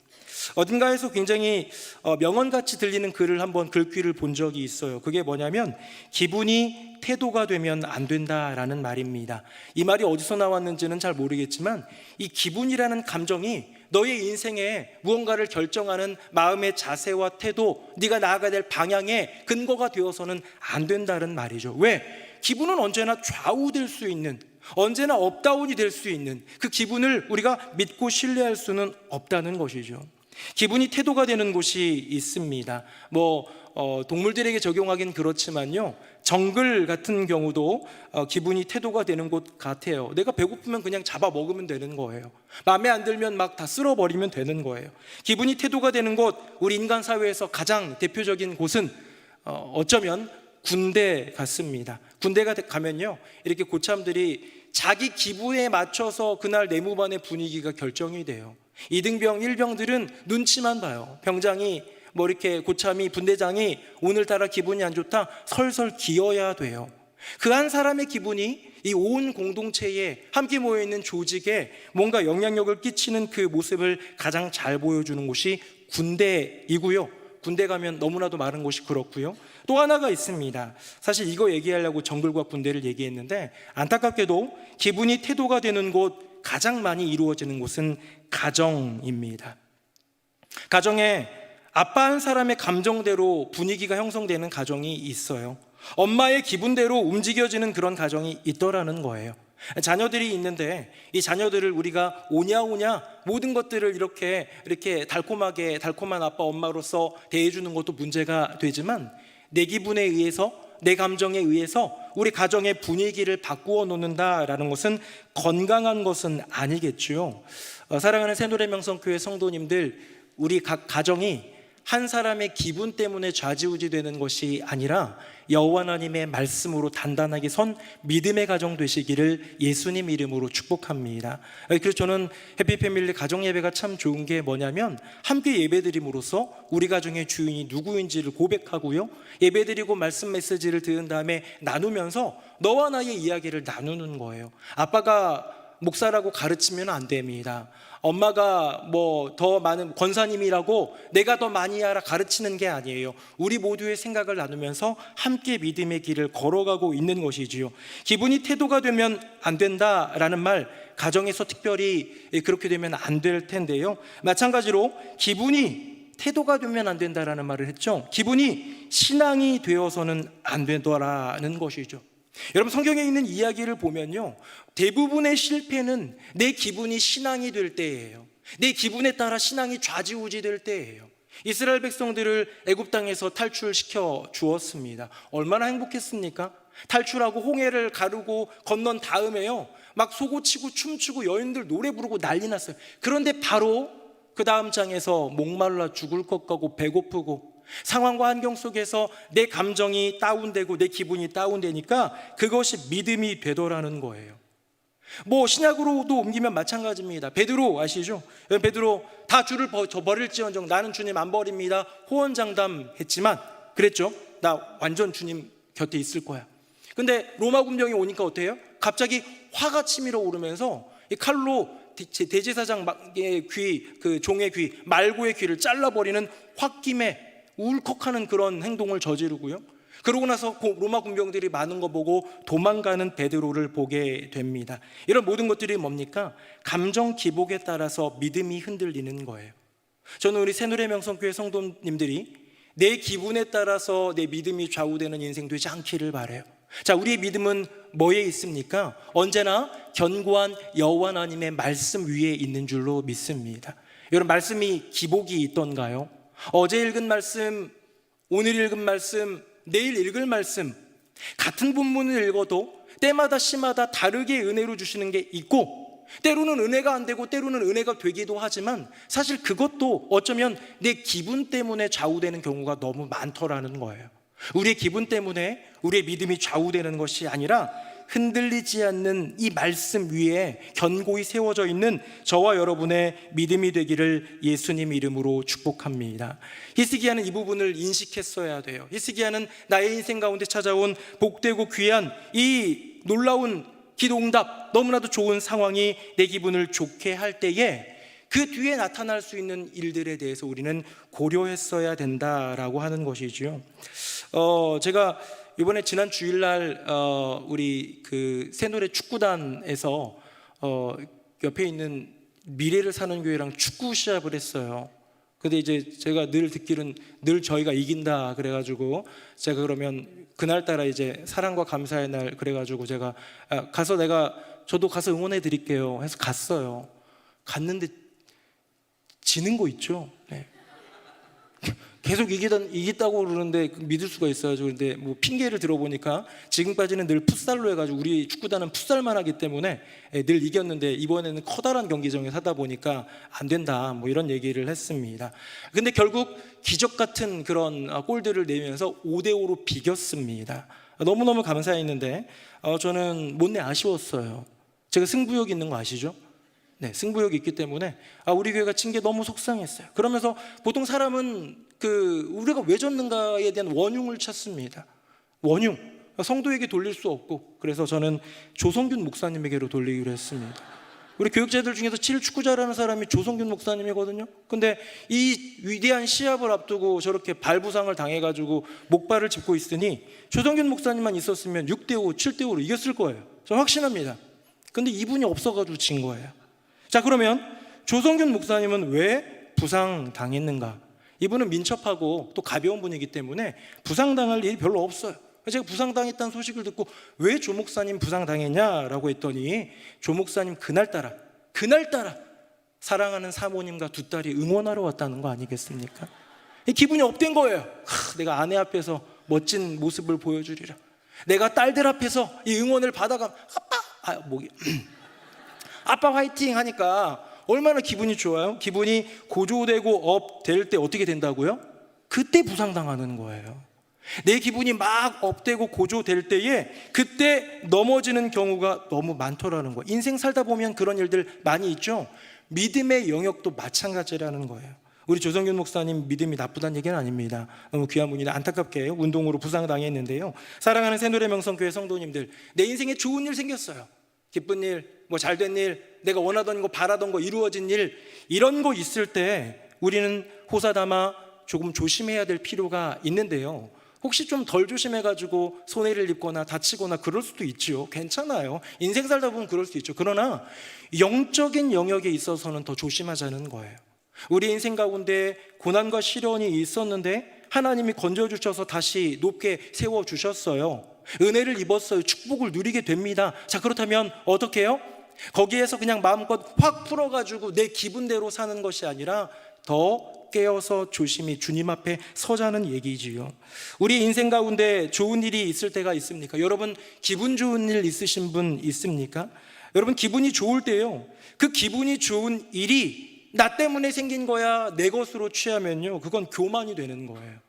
Speaker 3: 어딘가에서 굉장히 명언같이 들리는 글을 한번 글귀를 본 적이 있어요. 그게 뭐냐면 기분이 태도가 되면 안 된다라는 말입니다. 이 말이 어디서 나왔는지는 잘 모르겠지만 이 기분이라는 감정이 너의 인생에 무언가를 결정하는 마음의 자세와 태도, 네가 나아가야 될 방향의 근거가 되어서는 안 된다는 말이죠. 왜? 기분은 언제나 좌우될 수 있는, 언제나 업다운이 될 수 있는 그 기분을 우리가 믿고 신뢰할 수는 없다는 것이죠. 기분이 태도가 되는 곳이 있습니다. 동물들에게 적용하긴 그렇지만요, 정글 같은 경우도 기분이 태도가 되는 곳 같아요. 내가 배고프면 그냥 잡아 먹으면 되는 거예요. 마음에 안 들면 막 다 쓸어버리면 되는 거예요. 기분이 태도가 되는 곳, 우리 인간 사회에서 가장 대표적인 곳은 어쩌면 군대 같습니다. 군대 가면요, 이렇게 고참들이 자기 기분에 맞춰서 그날 내무반의 분위기가 결정이 돼요. 2등병, 1병들은 눈치만 봐요. 병장이 이렇게 고참이, 분대장이 오늘따라 기분이 안 좋다, 설설 기어야 돼요. 그 한 사람의 기분이 이 온 공동체에, 함께 모여있는 조직에 뭔가 영향력을 끼치는 그 모습을 가장 잘 보여주는 곳이 군대이고요. 군대 가면 너무나도 많은 곳이 그렇고요. 또 하나가 있습니다. 사실 이거 얘기하려고 정글과 군대를 얘기했는데, 안타깝게도 기분이 태도가 되는 곳, 가장 많이 이루어지는 곳은 가정입니다. 가정에 아빠 한 사람의 감정대로 분위기가 형성되는 가정이 있어요. 엄마의 기분대로 움직여지는 그런 가정이 있더라는 거예요. 자녀들이 있는데 이 자녀들을 우리가 오냐오냐 모든 것들을 이렇게 달콤하게, 달콤한 아빠 엄마로서 대해주는 것도 문제가 되지만, 내 기분에 의해서, 내 감정에 의해서 우리 가정의 분위기를 바꾸어 놓는다라는 것은 건강한 것은 아니겠죠. 사랑하는 새노래명성교회 성도님들, 우리 각 가정이 한 사람의 기분 때문에 좌지우지 되는 것이 아니라 여호와 하나님의 말씀으로 단단하게 선 믿음의 가정 되시기를 예수님 이름으로 축복합니다. 그래서 저는 해피패밀리 가정예배가 참 좋은 게 뭐냐면, 함께 예배드림으로써 우리 가정의 주인이 누구인지를 고백하고요, 예배드리고 말씀 메시지를 들은 다음에 나누면서 너와 나의 이야기를 나누는 거예요. 아빠가 목사라고 가르치면 안 됩니다. 엄마가 더 많은 권사님이라고 내가 더 많이 알아 가르치는 게 아니에요. 우리 모두의 생각을 나누면서 함께 믿음의 길을 걸어가고 있는 것이지요. 기분이 태도가 되면 안 된다라는 말, 가정에서 특별히 그렇게 되면 안 될 텐데요. 마찬가지로 기분이 태도가 되면 안 된다라는 말을 했죠. 기분이 신앙이 되어서는 안 되더라는 것이죠. 여러분, 성경에 있는 이야기를 보면요, 대부분의 실패는 내 기분이 신앙이 될 때예요. 내 기분에 따라 신앙이 좌지우지 될 때예요. 이스라엘 백성들을 애굽 땅에서 탈출시켜 주었습니다. 얼마나 행복했습니까? 탈출하고 홍해를 가르고 건넌 다음에요, 막 소고치고 춤추고 여인들 노래 부르고 난리 났어요. 그런데 바로 그 다음 장에서 목말라 죽을 것 같고 배고프고 상황과 환경 속에서 내 감정이 다운되고 내 기분이 다운되니까 그것이 믿음이 되더라는 거예요. 신약으로도 옮기면 마찬가지입니다. 베드로 아시죠? 베드로 다 주를 버릴지언정 나는 주님 안 버립니다 호언장담했지만 그랬죠. 나 완전 주님 곁에 있을 거야. 근데 로마 군병이 오니까 어때요? 갑자기 화가 치밀어 오르면서 이 칼로 대제사장의 귀, 그 종의 귀, 말고의 귀를 잘라버리는 홧김에 울컥하는 그런 행동을 저지르고요. 그러고 나서 로마 군병들이 많은 거 보고 도망가는 베드로를 보게 됩니다. 이런 모든 것들이 뭡니까? 감정 기복에 따라서 믿음이 흔들리는 거예요. 저는 우리 새누리명성교회 성도님들이 내 기분에 따라서 내 믿음이 좌우되는 인생 되지 않기를 바라요. 자, 우리의 믿음은 뭐에 있습니까? 언제나 견고한 여호와 하나님의 말씀 위에 있는 줄로 믿습니다. 여러분, 말씀이 기복이 있던가요? 어제 읽은 말씀, 오늘 읽은 말씀, 내일 읽을 말씀, 같은 본문을 읽어도 때마다 시마다 다르게 은혜로 주시는 게 있고, 때로는 은혜가 안 되고 때로는 은혜가 되기도 하지만 사실 그것도 어쩌면 내 기분 때문에 좌우되는 경우가 너무 많더라는 거예요. 우리의 기분 때문에 우리의 믿음이 좌우되는 것이 아니라 흔들리지 않는 이 말씀 위에 견고히 세워져 있는 저와 여러분의 믿음이 되기를 예수님 이름으로 축복합니다. 히스기야는 이 부분을 인식했어야 돼요. 히스기야는 나의 인생 가운데 찾아온 복되고 귀한 이 놀라운 기도응답, 너무나도 좋은 상황이 내 기분을 좋게 할 때에 그 뒤에 나타날 수 있는 일들에 대해서 우리는 고려했어야 된다라고 하는 것이죠. 제가 이번에 지난 주일날 우리 그 새노래 축구단에서 옆에 있는 미래를 사는 교회랑 축구 시합을 했어요. 근데 이제 제가 늘 듣기로는 늘 저희가 이긴다 그래가지고 제가 그러면 그날따라 이제 사랑과 감사의 날 그래가지고 제가 가서 저도 가서 응원해 드릴게요 해서 갔어요. 갔는데 지는 거 있죠. 네. 계속 이겼다고 그러는데 믿을 수가 있어요. 그런데 뭐 핑계를 들어보니까 지금까지는 늘 풋살로 해가지고 우리 축구단은 풋살만 하기 때문에 늘 이겼는데 이번에는 커다란 경기장에 사다 보니까 안 된다 뭐 이런 얘기를 했습니다. 근데 결국 기적 같은 그런 골들을 내면서 5대5로 비겼습니다. 너무너무 감사했는데 저는 못내 아쉬웠어요. 제가 승부욕 있는 거 아시죠? 네, 승부욕이 있기 때문에 우리 교회가 진 게 너무 속상했어요. 그러면서 보통 사람은 우리가 왜 졌는가에 대한 원흉을 찾습니다. 원흉, 성도에게 돌릴 수 없고 그래서 저는 조성균 목사님에게로 돌리기로 했습니다. 우리 교육자들 중에서 제일 축구 잘하는 사람이 조성균 목사님이거든요. 근데 이 위대한 시합을 앞두고 저렇게 발부상을 당해가지고 목발을 짚고 있으니 조성균 목사님만 있었으면 6대5, 7대5로 이겼을 거예요. 저는 확신합니다. 근데 이분이 없어가지고 진 거예요. 자, 그러면 조성균 목사님은 왜 부상당했는가? 이분은 민첩하고 또 가벼운 분이기 때문에 부상당할 일이 별로 없어요. 제가 부상당했다는 소식을 듣고 왜 조 목사님 부상당했냐라고 했더니 조 목사님 그날따라 사랑하는 사모님과 두 딸이 응원하러 왔다는 거 아니겠습니까? 기분이 업된 거예요. 내가 아내 앞에서 멋진 모습을 보여주리라. 내가 딸들 앞에서 이 응원을 받아가 아빠 화이팅 하니까 얼마나 기분이 좋아요? 기분이 고조되고 업될 때 어떻게 된다고요? 그때 부상당하는 거예요. 내 기분이 막 업되고 고조될 때에 그때 넘어지는 경우가 너무 많더라는 거예요. 인생 살다 보면 그런 일들 많이 있죠. 믿음의 영역도 마찬가지라는 거예요. 우리 조성균 목사님 믿음이 나쁘다는 얘기는 아닙니다. 너무 귀한 분이라 안타깝게 운동으로 부상당했는데요. 사랑하는 새노래 명성교회 성도님들, 내 인생에 좋은 일 생겼어요. 기쁜 일, 뭐 잘된 일, 내가 원하던 거 바라던 거 이루어진 일, 이런 거 있을 때 우리는 호사다마 조금 조심해야 될 필요가 있는데요. 혹시 좀 덜 조심해가지고 손해를 입거나 다치거나 그럴 수도 있죠. 괜찮아요. 인생 살다 보면 그럴 수 있죠. 그러나 영적인 영역에 있어서는 더 조심하자는 거예요. 우리 인생 가운데 고난과 시련이 있었는데 하나님이 건져주셔서 다시 높게 세워주셨어요. 은혜를 입었어요. 축복을 누리게 됩니다. 자, 그렇다면 어떻게 해요? 거기에서 그냥 마음껏 확 풀어가지고 내 기분대로 사는 것이 아니라 더 깨어서 조심히 주님 앞에 서자는 얘기지요. 우리 인생 가운데 좋은 일이 있을 때가 있습니까? 여러분 기분 좋은 일 있으신 분 있습니까? 여러분 기분이 좋을 때요, 그 기분이 좋은 일이 나 때문에 생긴 거야 내 것으로 취하면요, 그건 교만이 되는 거예요.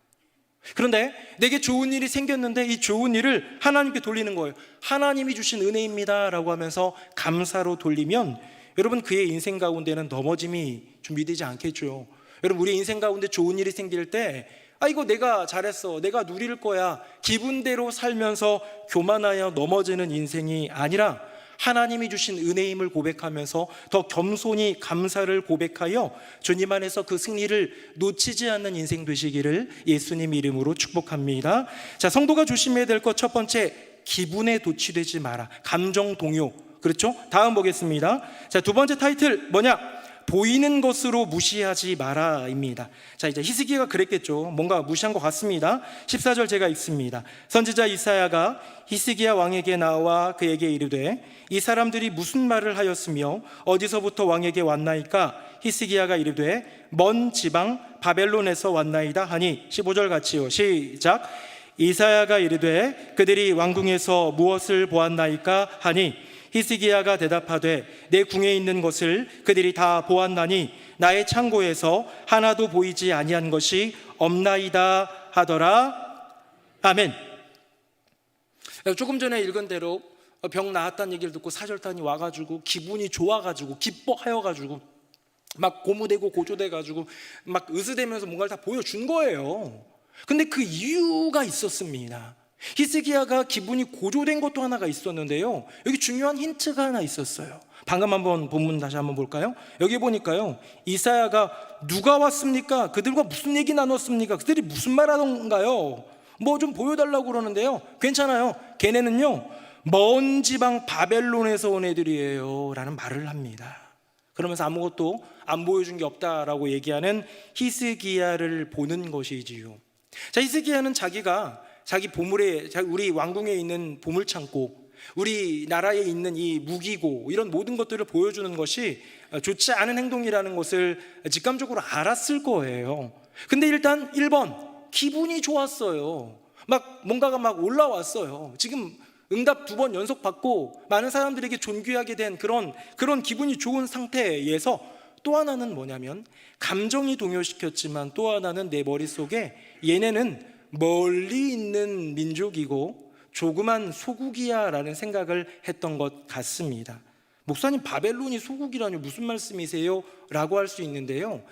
Speaker 3: 그런데 내게 좋은 일이 생겼는데 이 좋은 일을 하나님께 돌리는 거예요. 하나님이 주신 은혜입니다 라고 하면서 감사로 돌리면 여러분 그의 인생 가운데는 넘어짐이 준비되지 않겠죠. 여러분 우리 인생 가운데 좋은 일이 생길 때 이거 내가 잘했어, 내가 누릴 거야, 기분대로 살면서 교만하여 넘어지는 인생이 아니라 하나님이 주신 은혜임을 고백하면서 더 겸손히 감사를 고백하여 주님 안에서 그 승리를 놓치지 않는 인생 되시기를 예수님 이름으로 축복합니다. 자, 성도가 조심해야 될 것 첫 번째, 기분에 도취되지 마라. 감정 동요. 그렇죠? 다음 보겠습니다. 자, 두 번째 타이틀 뭐냐? 보이는 것으로 무시하지 마라입니다. 자, 이제 히스기야가 그랬겠죠. 뭔가 무시한 것 같습니다. 14절 제가 읽습니다. 선지자 이사야가 히스기야 왕에게 나와 그에게 이르되 이 사람들이 무슨 말을 하였으며 어디서부터 왕에게 왔나이까? 히스기야가 이르되 먼 지방 바벨론에서 왔나이다 하니 15절 같이요. 시작. 이사야가 이르되 그들이 왕궁에서 무엇을 보았나이까? 하니 히스기야가 대답하되 내 궁에 있는 것을 그들이 다 보았나니 나의 창고에서 하나도 보이지 아니한 것이 없나이다 하더라. 아멘. 조금 전에 읽은 대로 병 나았다는 얘기를 듣고 사절단이 와가지고 기분이 좋아가지고 기뻐하여가지고 막 고무되고 고조돼가지고 막 으스대면서 뭔가를 다 보여준 거예요. 근데 그 이유가 있었습니다. 히스기야가 기분이 고조된 것도 하나가 있었는데요, 여기 중요한 힌트가 하나 있었어요. 방금 한번 본문 다시 한번 볼까요? 여기 보니까요, 이사야가 누가 왔습니까? 그들과 무슨 얘기 나눴습니까? 그들이 무슨 말 하던가요? 뭐 좀 보여달라고 그러는데요, 괜찮아요, 걔네는요 먼 지방 바벨론에서 온 애들이에요 라는 말을 합니다. 그러면서 아무것도 안 보여준 게 없다라고 얘기하는 히스기야를 보는 것이지요. 자, 히스기야는 자기가 자기 보물에, 우리 왕궁에 있는 보물창고, 우리 나라에 있는 이 무기고, 이런 모든 것들을 보여주는 것이 좋지 않은 행동이라는 것을 직감적으로 알았을 거예요. 근데 일단 1번, 기분이 좋았어요. 막 뭔가가 막 올라왔어요. 지금 응답 2번 연속 받고 많은 사람들에게 존귀하게 된 그런 기분이 좋은 상태에서, 또 하나는 뭐냐면 감정이 동요시켰지만 또 하나는 내 머릿속에 얘네는 멀리 있는 민족이고 조그만 소국이야 라는 생각을 했던 것 같습니다. 목사님, 바벨론이 소국이라니 무슨 말씀이세요? 라고 할 수 있는데요,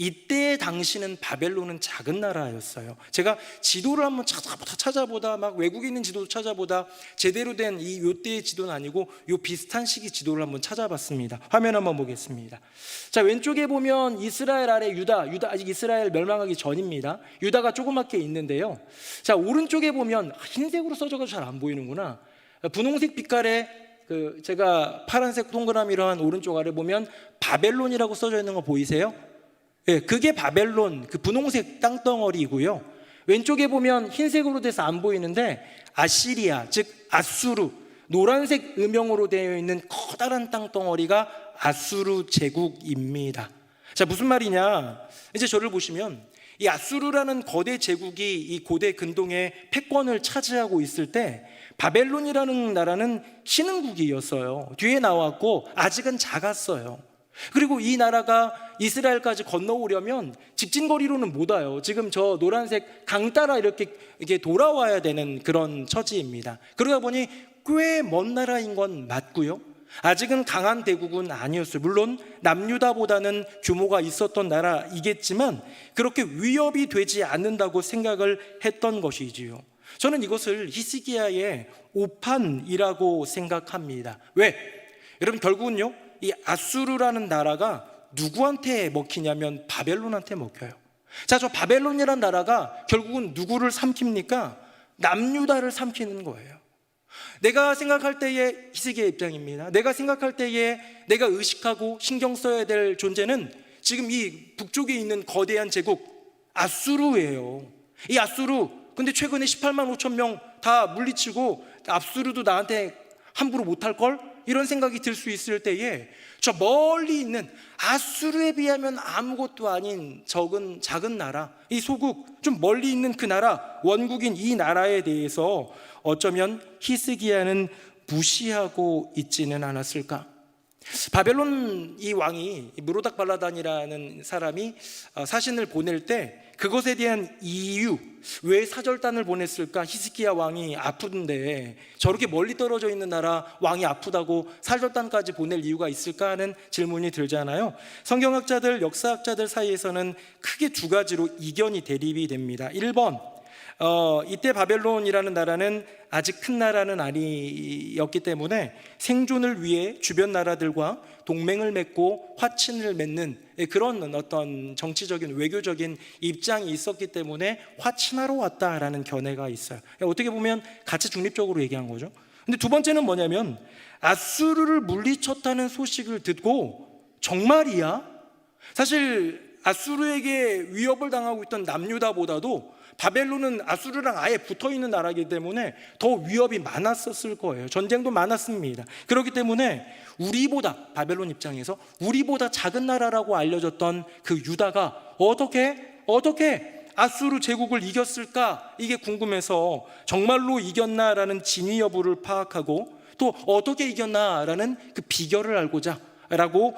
Speaker 3: 이때 당시는 바벨론은 작은 나라였어요. 제가 지도를 한번 찾아보다 막 외국에 있는 지도도 찾아보다 제대로 된 이 요때의 지도는 아니고 요 비슷한 시기 지도를 한번 찾아봤습니다. 화면 한번 보겠습니다. 자, 왼쪽에 보면 이스라엘 아래 유다 아직 이스라엘 멸망하기 전입니다. 유다가 조그맣게 있는데요, 자, 오른쪽에 보면 흰색으로 써져가지고 잘 안 보이는구나. 분홍색 빛깔의 제가 파란색 동그라미로 한 오른쪽 아래 보면 바벨론이라고 써져 있는 거 보이세요? 예, 그게 바벨론, 그 분홍색 땅덩어리이고요, 왼쪽에 보면 흰색으로 돼서 안 보이는데 아시리아, 즉 아수르, 노란색 음영으로 되어 있는 커다란 땅덩어리가 아수르 제국입니다. 자, 무슨 말이냐, 이제 저를 보시면 이 아수르라는 거대 제국이 이 고대 근동의 패권을 차지하고 있을 때 바벨론이라는 나라는 신흥국이었어요. 뒤에 나왔고 아직은 작았어요. 그리고 이 나라가 이스라엘까지 건너오려면 직진거리로는 못 와요. 지금 저 노란색 강 따라 이렇게 돌아와야 되는 그런 처지입니다. 그러다 보니 꽤 먼 나라인 건 맞고요, 아직은 강한 대국은 아니었어요. 물론 남유다보다는 규모가 있었던 나라이겠지만 그렇게 위협이 되지 않는다고 생각을 했던 것이지요. 저는 이것을 히스기야의 오판이라고 생각합니다. 왜? 여러분, 결국은요, 이 아수르라는 나라가 누구한테 먹히냐면 바벨론한테 먹혀요. 자, 저 바벨론이라는 나라가 결국은 누구를 삼킵니까? 남유다를 삼키는 거예요. 내가 생각할 때의 히스기야 입장입니다. 내가 생각할 때에 내가 의식하고 신경 써야 될 존재는 지금 이 북쪽에 있는 거대한 제국 아수르예요. 이 아수르, 근데 최근에 18만 5천 명 다 물리치고 아수르도 나한테 함부로 못할걸? 이런 생각이 들 수 있을 때에 저 멀리 있는 아수르에 비하면 아무것도 아닌 작은 나라, 이 소국, 좀 멀리 있는 그 나라, 원국인 이 나라에 대해서 어쩌면 히스기야는 무시하고 있지는 않았을까? 바벨론 이 왕이 무로닥 발라단이라는 사람이 사신을 보낼 때 그것에 대한 이유, 왜 사절단을 보냈을까? 히스기야 왕이 아픈데 저렇게 멀리 떨어져 있는 나라 왕이 아프다고 사절단까지 보낼 이유가 있을까 하는 질문이 들잖아요. 성경학자들, 역사학자들 사이에서는 크게 2가지로 이견이 대립이 됩니다. 1번, 이때 바벨론이라는 나라는 아직 큰 나라는 아니었기 때문에 생존을 위해 주변 나라들과 동맹을 맺고 화친을 맺는 그런 어떤 정치적인 외교적인 입장이 있었기 때문에 화친하러 왔다라는 견해가 있어요. 어떻게 보면 가치 중립적으로 얘기한 거죠. 근데 2번째는 뭐냐면 아수르를 물리쳤다는 소식을 듣고 정말이야? 사실 아수르에게 위협을 당하고 있던 남유다보다도 바벨론은 아수르랑 아예 붙어있는 나라이기 때문에 더 위협이 많았었을 거예요. 전쟁도 많았습니다. 그렇기 때문에 우리보다, 바벨론 입장에서 우리보다 작은 나라라고 알려졌던 그 유다가 어떻게 아수르 제국을 이겼을까? 이게 궁금해서 정말로 이겼나라는 진위 여부를 파악하고 또 어떻게 이겼나라는 그 비결을 알고자 라고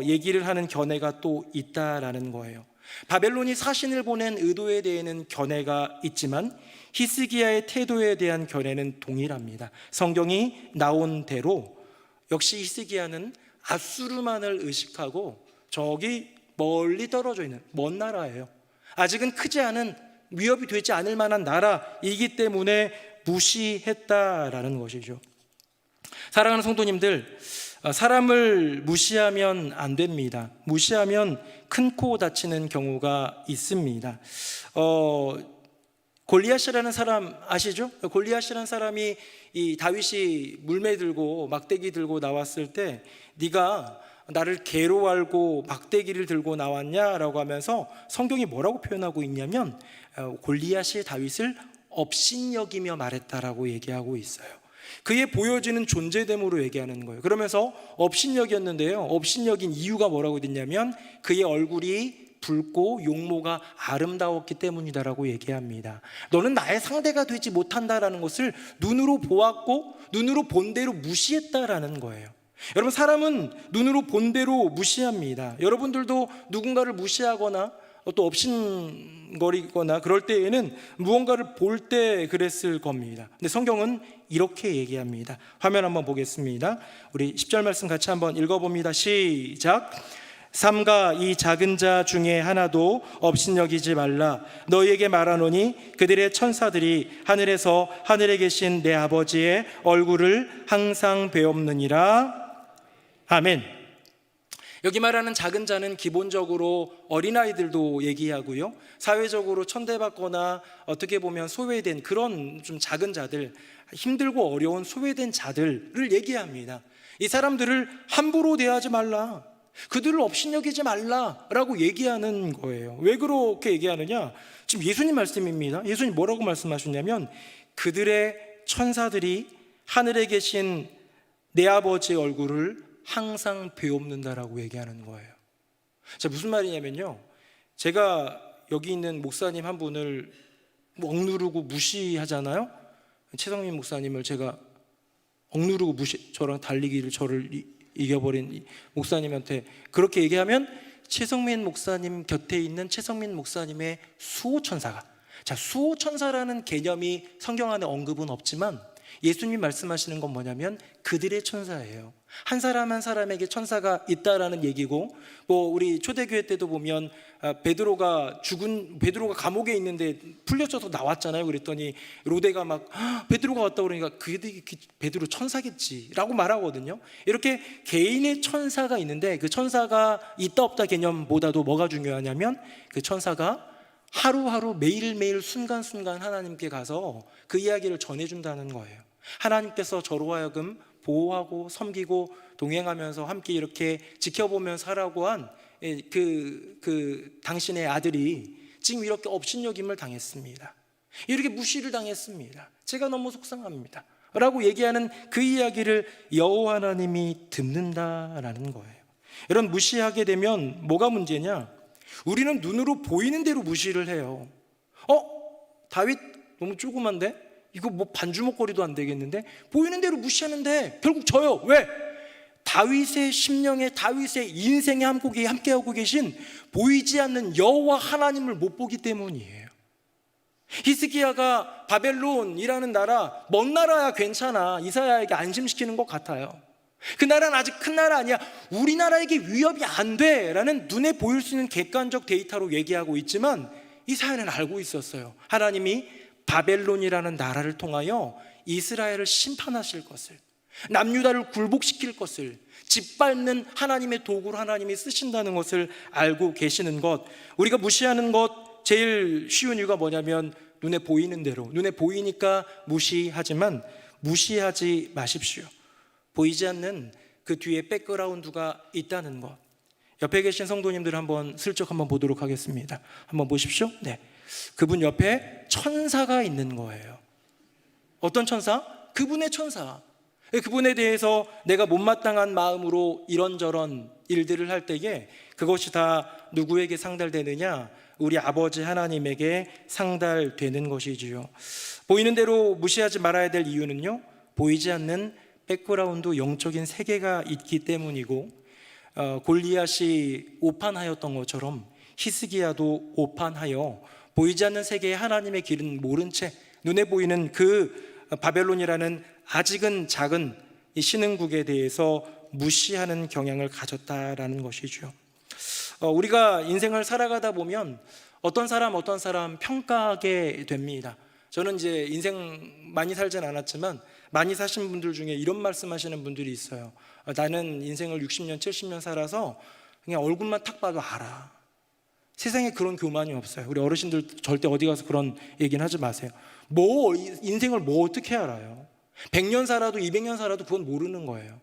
Speaker 3: 얘기를 하는 견해가 또 있다라는 거예요. 바벨론이 사신을 보낸 의도에 대해는 견해가 있지만 히스기야의 태도에 대한 견해는 동일합니다. 성경이 나온 대로 역시 히스기야는 아수르만을 의식하고 저기 멀리 떨어져 있는 먼 나라예요. 아직은 크지 않은, 위협이 되지 않을 만한 나라이기 때문에 무시했다라는 것이죠. 사랑하는 성도님들, 사람을 무시하면 안 됩니다. 무시하면 큰 코 다치는 경우가 있습니다. 골리앗이라는 사람 아시죠? 골리앗이라는 사람이 이 다윗이 물매 들고 막대기 들고 나왔을 때 네가 나를 개로 알고 막대기를 들고 나왔냐라고 하면서 성경이 뭐라고 표현하고 있냐면 골리앗이 다윗을 업신여기며 말했다라고 얘기하고 있어요. 그의 보여지는 존재됨으로 얘기하는 거예요. 그러면서 업신여겼는데요, 업신여긴 이유가 뭐라고 됐냐면 그의 얼굴이 붉고 용모가 아름다웠기 때문이다라고 얘기합니다. 너는 나의 상대가 되지 못한다라는 것을 눈으로 보았고 눈으로 본 대로 무시했다라는 거예요. 여러분, 사람은 눈으로 본 대로 무시합니다. 여러분들도 누군가를 무시하거나 또 업신거리거나 그럴 때에는 무언가를 볼 때 그랬을 겁니다. 근데 성경은 이렇게 얘기합니다. 화면 한번 보겠습니다. 우리 10절 말씀 같이 한번 읽어봅니다. 시작. 삼가 이 작은 자 중에 하나도 업신여기지 말라. 너희에게 말하노니 그들의 천사들이 하늘에서 하늘에 계신 내 아버지의 얼굴을 항상 배옵느니라. 아멘. 여기 말하는 작은 자는 기본적으로 어린아이들도 얘기하고요, 사회적으로 천대받거나 어떻게 보면 소외된 그런 좀 작은 자들, 힘들고 어려운 소외된 자들을 얘기합니다. 이 사람들을 함부로 대하지 말라, 그들을 업신여기지 말라라고 얘기하는 거예요. 왜 그렇게 얘기하느냐? 지금 예수님 말씀입니다. 예수님 뭐라고 말씀하셨냐면 그들의 천사들이 하늘에 계신 내 아버지의 얼굴을 항상 배옵는다라고 얘기하는 거예요. 자, 무슨 말이냐면요, 제가 여기 있는 목사님 한 분을 억누르고 무시하잖아요. 최성민 목사님을 제가 억누르고 저랑 달리기를 저를 이겨버린 목사님한테 그렇게 얘기하면 최성민 목사님 곁에 있는 최성민 목사님의 수호천사가, 자, 수호천사라는 개념이 성경 안에 언급은 없지만 예수님 말씀하시는 건 뭐냐면 그들의 천사예요. 한 사람 한 사람에게 천사가 있다라는 얘기고, 뭐 우리 초대교회 때도 보면 베드로가 감옥에 있는데 풀려져서 나왔잖아요. 그랬더니 로데가 막 베드로가 왔다 그러니까 그들이 베드로 천사겠지라고 말하거든요. 이렇게 개인의 천사가 있는데 그 천사가 있다 없다 개념보다도 뭐가 중요하냐면 그 천사가 하루하루 매일매일 순간순간 하나님께 가서 그 이야기를 전해준다는 거예요. 하나님께서 저로 하여금 보호하고 섬기고 동행하면서 함께 이렇게 지켜보면서 하라고 한 당신의 아들이 지금 이렇게 업신여김을 당했습니다. 이렇게 무시를 당했습니다. 제가 너무 속상합니다 라고 얘기하는 그 이야기를 여호와 하나님이 듣는다라는 거예요. 여러분, 무시하게 되면 뭐가 문제냐? 우리는 눈으로 보이는 대로 무시를 해요. 다윗 너무 조그만데? 이거 뭐 반주먹거리도 안 되겠는데? 보이는 대로 무시하는데 결국 져요. 왜? 다윗의 심령에, 다윗의 인생에 함께하고 계신 보이지 않는 여호와 하나님을 못 보기 때문이에요. 히스기야가 바벨론이라는 나라, 먼 나라야 괜찮아, 이사야에게 안심시키는 것 같아요. 그 나라는 아직 큰 나라 아니야, 우리나라에게 위협이 안 돼 라는 눈에 보일 수 있는 객관적 데이터로 얘기하고 있지만 이사야는 알고 있었어요. 하나님이 바벨론이라는 나라를 통하여 이스라엘을 심판하실 것을, 남유다를 굴복시킬 것을 짓밟는 하나님의 도구로 하나님이 쓰신다는 것을 알고 계시는 것. 우리가 무시하는 것 제일 쉬운 이유가 뭐냐면 눈에 보이는 대로, 눈에 보이니까 무시하지만 무시하지 마십시오. 보이지 않는 그 뒤에 백그라운드가 있다는 것. 옆에 계신 성도님들 한번 슬쩍 한번 보도록 하겠습니다. 한번 보십시오. 네, 그분 옆에 천사가 있는 거예요. 어떤 천사? 그분의 천사. 그분에 대해서 내가 못마땅한 마음으로 이런저런 일들을 할 때에 그것이 다 누구에게 상달되느냐? 우리 아버지 하나님에게 상달되는 것이지요. 보이는 대로 무시하지 말아야 될 이유는요, 보이지 않는 백그라운드 영적인 세계가 있기 때문이고, 골리앗이 오판하였던 것처럼 히스기야도 오판하여 보이지 않는 세계의 하나님의 길은 모른 채 눈에 보이는 그 바벨론이라는 아직은 작은 이 신흥국에 대해서 무시하는 경향을 가졌다라는 것이죠. 우리가 인생을 살아가다 보면 어떤 사람 평가하게 됩니다. 저는 이제 인생 많이 살진 않았지만 많이 사신 분들 중에 이런 말씀하시는 분들이 있어요. 나는 인생을 60년, 70년 살아서 그냥 얼굴만 탁 봐도 알아. 세상에 그런 교만이 없어요. 우리 어르신들 절대 어디 가서 그런 얘기는 하지 마세요. 인생을 어떻게 알아요? 100년 살아도 200년 살아도 그건 모르는 거예요.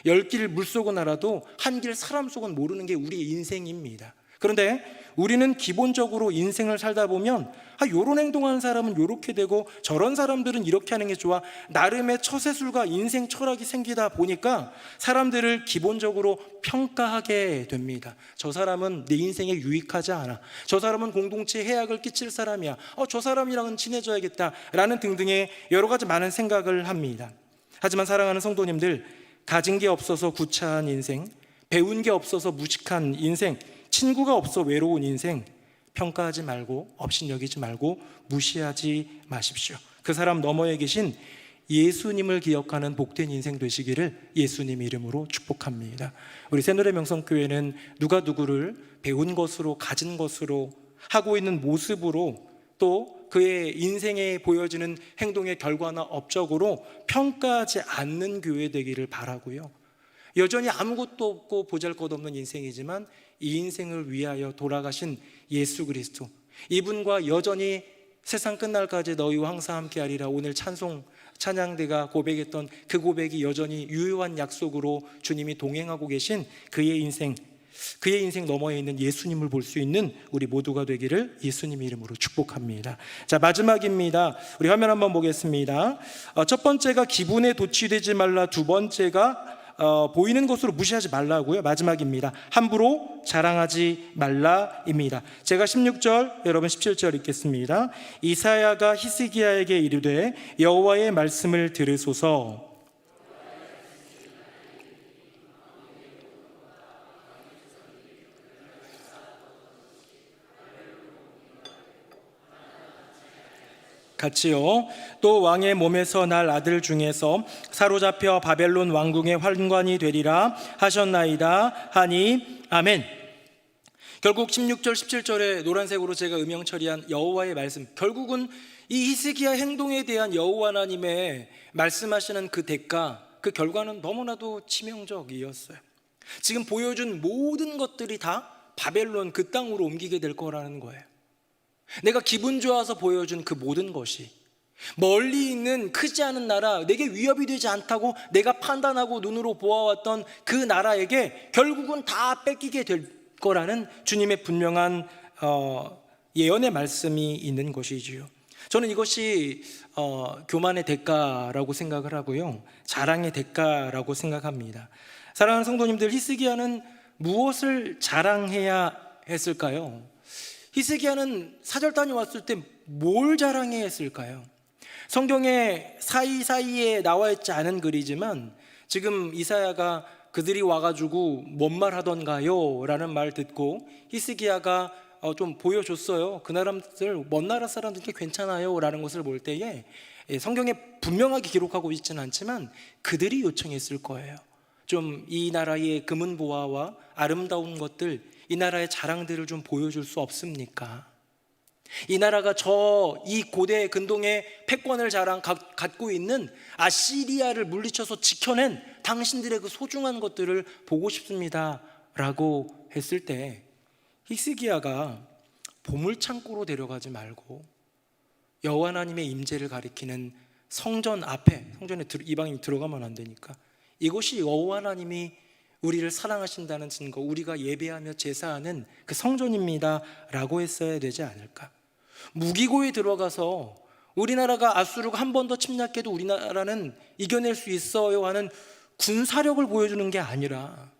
Speaker 3: 10길 물속은 알아도 한 길 사람 속은 모르는 게 우리 인생입니다. 그런데 우리는 기본적으로 인생을 살다 보면 요런 행동하는 사람은 요렇게 되고 저런 사람들은 이렇게 하는 게 좋아, 나름의 처세술과 인생 철학이 생기다 보니까 사람들을 기본적으로 평가하게 됩니다. 저 사람은 내 인생에 유익하지 않아, 저 사람은 공동체에 해악을 끼칠 사람이야, 저 사람이랑은 친해져야겠다 라는 등등의 여러 가지 많은 생각을 합니다. 하지만 사랑하는 성도님들, 가진 게 없어서 구차한 인생, 배운 게 없어서 무식한 인생, 친구가 없어 외로운 인생, 평가하지 말고 업신여기지 말고 무시하지 마십시오. 그 사람 너머에 계신 예수님을 기억하는 복된 인생 되시기를 예수님 이름으로 축복합니다. 우리 새노래 명성교회는 누가 누구를 배운 것으로, 가진 것으로, 하고 있는 모습으로, 또 그의 인생에 보여지는 행동의 결과나 업적으로 평가하지 않는 교회 되기를 바라고요. 여전히 아무것도 없고 보잘것없는 인생이지만 이 인생을 위하여 돌아가신 예수 그리스도, 이분과 여전히 세상 끝날까지 너희와 항상 함께하리라 오늘 찬양대가 고백했던 그 고백이 여전히 유효한 약속으로 주님이 동행하고 계신 그의 인생 너머에 있는 예수님을 볼 수 있는 우리 모두가 되기를 예수님 이름으로 축복합니다. 자, 마지막입니다. 우리 화면 한번 보겠습니다. 첫 번째가 기분에 도취되지 말라, 두 번째가 보이는 것으로 무시하지 말라고요. 마지막입니다. 함부로 자랑하지 말라입니다. 제가 16절, 여러분 17절 읽겠습니다. 이사야가 히스기야에게 이르되 여호와의 말씀을 들으소서. 같이요. 또 왕의 몸에서 날 아들 중에서 사로잡혀 바벨론 왕궁의 환관이 되리라 하셨나이다 하니 아멘. 결국 16절 17절에 노란색으로 제가 음영 처리한 여호와의 말씀, 결국은 이 히스기야 행동에 대한 여호와 하나님의 말씀하시는 그 대가, 그 결과는 너무나도 치명적이었어요. 지금 보여준 모든 것들이 다 바벨론 그 땅으로 옮기게 될 거라는 거예요. 내가 기분 좋아서 보여준 그 모든 것이 멀리 있는 크지 않은 나라, 내게 위협이 되지 않다고 내가 판단하고 눈으로 보아왔던 그 나라에게 결국은 다 뺏기게 될 거라는 주님의 분명한 예언의 말씀이 있는 것이지요. 저는 이것이 교만의 대가라고 생각을 하고요, 자랑의 대가라고 생각합니다. 사랑하는 성도님들, 히스기야는 무엇을 자랑해야 했을까요? 히스기야는 사절단이 왔을 때 뭘 자랑해야 했을까요? 성경에 사이사이에 나와 있지 않은 글이지만 지금 이사야가 그들이 와가지고 뭔 말 하던가요? 라는 말 듣고 히스기야가 좀 보여줬어요. 그 사람들, 먼 나라 사람들 꽤 괜찮아요 라는 것을 볼 때에 성경에 분명하게 기록하고 있지는 않지만 그들이 요청했을 거예요. 좀 이 나라의 금은보화와 아름다운 것들, 이 나라의 자랑들을 좀 보여줄 수 없습니까? 이 나라가 이 고대 근동의 패권을 갖고 있는 아시리아를 물리쳐서 지켜낸 당신들의 그 소중한 것들을 보고 싶습니다 라고 했을 때 히스기야가 보물창고로 데려가지 말고 여호와 하나님의 임재를 가리키는 성전 앞에, 성전에 이방인이 들어가면 안 되니까, 이것이 여호와 하나님이 우리를 사랑하신다는 증거, 우리가 예배하며 제사하는 그 성전입니다 라고 했어야 되지 않을까? 무기고에 들어가서 우리나라가 아수르가 한 번 더 침략해도 우리나라는 이겨낼 수 있어요 하는 군사력을 보여주는 게 아니라,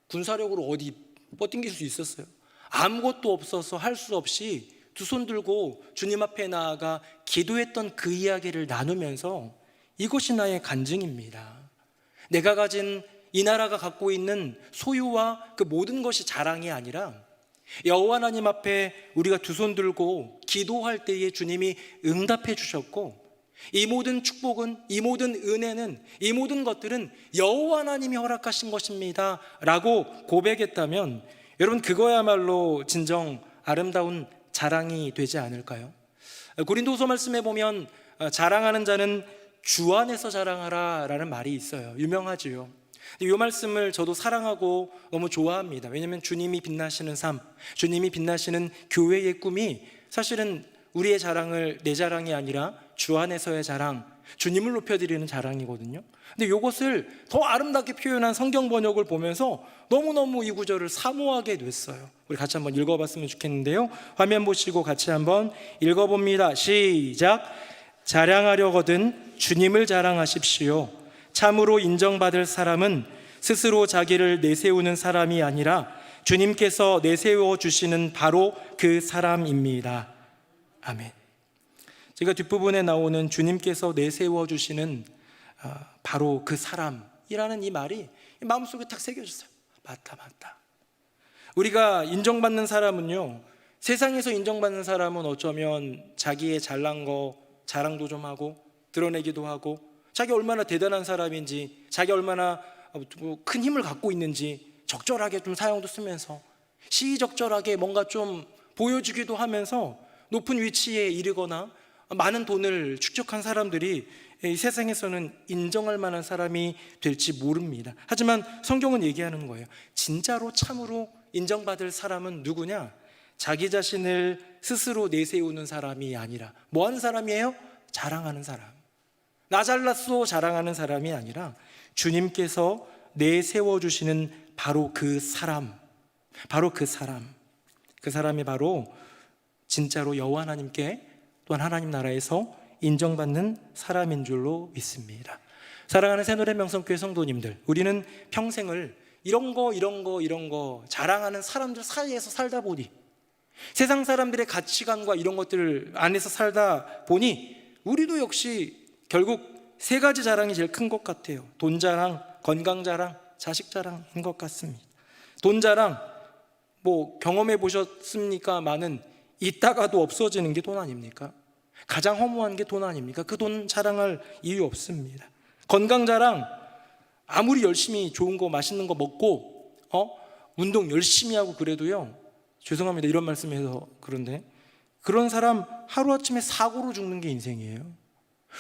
Speaker 3: 군사력으로 어디 뻗ting길 수 있었어요? 아무것도 없어서 할 수 없이 두 손 들고 주님 앞에 나아가 기도했던 그 이야기를 나누면서 이것이 나의 간증입니다, 내가 가진 이 나라가 갖고 있는 소유와 그 모든 것이 자랑이 아니라 여호와 하나님 앞에 우리가 두 손 들고 기도할 때에 주님이 응답해 주셨고, 이 모든 축복은, 이 모든 은혜는, 이 모든 것들은 여호와 하나님이 허락하신 것입니다 라고 고백했다면, 여러분 그거야말로 진정 아름다운 자랑이 되지 않을까요? 고린도서 말씀에 보면 자랑하는 자는 주 안에서 자랑하라 라는 말이 있어요. 유명하지요. 이 말씀을 저도 사랑하고 너무 좋아합니다. 왜냐하면 주님이 빛나시는 삶, 주님이 빛나시는 교회의 꿈이 사실은 우리의 자랑을 내 자랑이 아니라 주 안에서의 자랑, 주님을 높여드리는 자랑이거든요. 근데 이것을 더 아름답게 표현한 성경 번역을 보면서 너무너무 이 구절을 사모하게 됐어요. 우리 같이 한번 읽어봤으면 좋겠는데요. 화면 보시고 같이 한번 읽어봅니다. 시작. 자랑하려거든 주님을 자랑하십시오. 참으로 인정받을 사람은 스스로 자기를 내세우는 사람이 아니라 주님께서 내세워 주시는 바로 그 사람입니다. 아멘. 제가 뒷부분에 나오는 주님께서 내세워 주시는 바로 그 사람이라는 이 말이 마음속에 탁 새겨졌어요. 맞다. 우리가 인정받는 사람은요, 세상에서 인정받는 사람은 어쩌면 자기의 잘난 거 자랑도 좀 하고 드러내기도 하고, 자기 얼마나 대단한 사람인지, 자기 얼마나 큰 힘을 갖고 있는지 적절하게 좀 사용도 쓰면서 시의적절하게 뭔가 좀 보여주기도 하면서 높은 위치에 이르거나 많은 돈을 축적한 사람들이 이 세상에서는 인정할 만한 사람이 될지 모릅니다. 하지만 성경은 얘기하는 거예요. 진짜로 참으로 인정받을 사람은 누구냐? 자기 자신을 스스로 내세우는 사람이 아니라 뭐 하는 사람이에요? 자랑하는 사람. 나 잘났어 자랑하는 사람이 아니라 주님께서 내세워주시는 바로 그 사람, 그 사람이 바로 진짜로 여호와 하나님께 또한 하나님 나라에서 인정받는 사람인 줄로 믿습니다. 사랑하는 새노래 명성교회 성도님들, 우리는 평생을 이런 거 자랑하는 사람들 사이에서 살다 보니, 세상 사람들의 가치관과 이런 것들 안에서 살다 보니 우리도 역시 결국 세 가지 자랑이 제일 큰 것 같아요. 돈 자랑, 건강 자랑, 자식 자랑인 것 같습니다. 돈 자랑, 뭐 경험해 보셨습니까마는 있다가도 없어지는 게 돈 아닙니까? 가장 허무한 게 돈 아닙니까? 그 돈 자랑할 이유 없습니다. 건강 자랑, 아무리 열심히 좋은 거 맛있는 거 먹고 운동 열심히 하고 그래도요, 죄송합니다 이런 말씀해서 그런데, 그런 사람 하루아침에 사고로 죽는 게 인생이에요.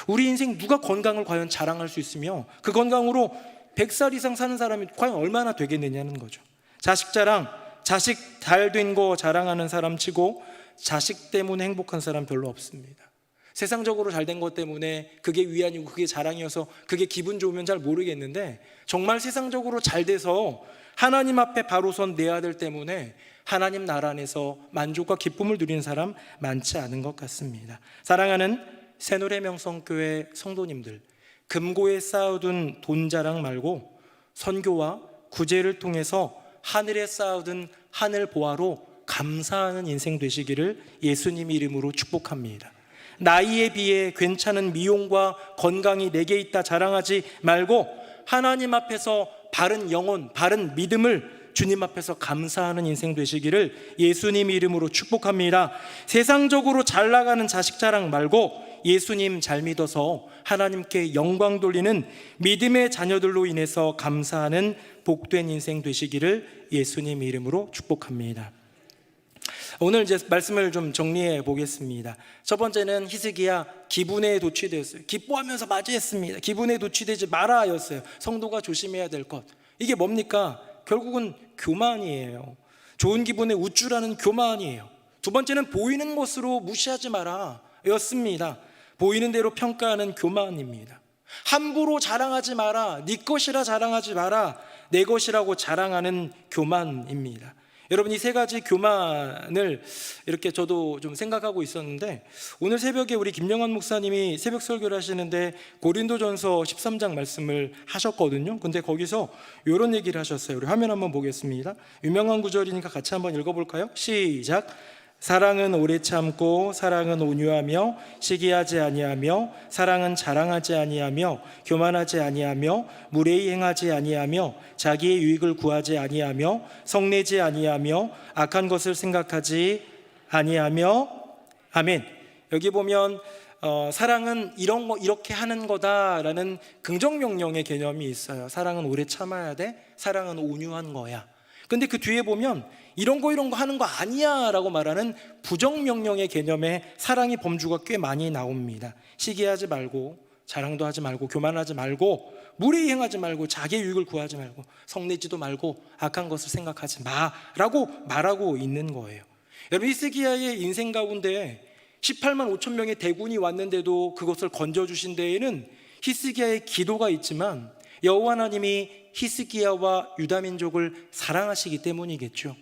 Speaker 3: 우리 인생 누가 건강을 과연 자랑할 수 있으며 그 건강으로 100살 이상 사는 사람이 과연 얼마나 되겠느냐는 거죠. 자식 자랑, 자식 잘 된 거 자랑하는 사람 치고 자식 때문에 행복한 사람 별로 없습니다. 세상적으로 잘 된 것 때문에 그게 위안이고 그게 자랑이어서 그게 기분 좋으면 잘 모르겠는데, 정말 세상적으로 잘 돼서 하나님 앞에 바로 선 내 아들 때문에 하나님 나라 안에서 만족과 기쁨을 누리는 사람 많지 않은 것 같습니다. 사랑하는 새노래 명성교회 성도님들, 금고에 쌓아둔 돈 자랑 말고 선교와 구제를 통해서 하늘에 쌓아둔 하늘 보화로 감사하는 인생 되시기를 예수님 이름으로 축복합니다. 나이에 비해 괜찮은 미용과 건강이 내게 있다 자랑하지 말고 하나님 앞에서 바른 영혼, 바른 믿음을 주님 앞에서 감사하는 인생 되시기를 예수님 이름으로 축복합니다. 세상적으로 잘 나가는 자식 자랑 말고 예수님 잘 믿어서 하나님께 영광 돌리는 믿음의 자녀들로 인해서 감사하는 복된 인생 되시기를 예수님 이름으로 축복합니다. 오늘 이제 말씀을 좀 정리해 보겠습니다. 첫 번째는 히스기야 기분에 도취되었어요. 기뻐하면서 맞이했습니다. 기분에 도취되지 마라 였어요. 성도가 조심해야 될 것, 이게 뭡니까? 결국은 교만이에요. 좋은 기분에 우쭐하는 교만이에요. 두 번째는 보이는 것으로 무시하지 마라 였습니다. 보이는 대로 평가하는 교만입니다. 함부로 자랑하지 마라, 네 것이라 자랑하지 마라, 내 것이라고 자랑하는 교만입니다. 여러분, 이 세 가지 교만을 이렇게 저도 좀 생각하고 있었는데, 오늘 새벽에 우리 김영환 목사님이 새벽 설교를 하시는데 고린도전서 13장 말씀을 하셨거든요. 근데 거기서 이런 얘기를 하셨어요. 우리 화면 한번 보겠습니다. 유명한 구절이니까 같이 한번 읽어볼까요? 시작. 사랑은 오래 참고 사랑은 온유하며 시기하지 아니하며 사랑은 자랑하지 아니하며 교만하지 아니하며 무례히 행하지 아니하며 자기의 유익을 구하지 아니하며 성내지 아니하며 악한 것을 생각하지 아니하며. 아멘. 여기 보면 사랑은 이렇게 하는 거다라는 긍정 명령의 개념이 있어요. 사랑은 오래 참아야 돼. 사랑은 온유한 거야. 근데 그 뒤에 보면 이런 거 하는 거 아니야 라고 말하는 부정 명령의 개념의 사랑의 범주가 꽤 많이 나옵니다. 시기하지 말고 자랑도 하지 말고 교만하지 말고 무례히 행하지 말고 자기의 유익을 구하지 말고 성내지도 말고 악한 것을 생각하지 마라고 말하고 있는 거예요. 여러분, 히스기야의 인생 가운데 18만 5천 명의 대군이 왔는데도 그것을 건져주신 데에는 히스기야의 기도가 있지만 여호와 하나님이 히스기야와 유다 민족을 사랑하시기 때문이겠죠.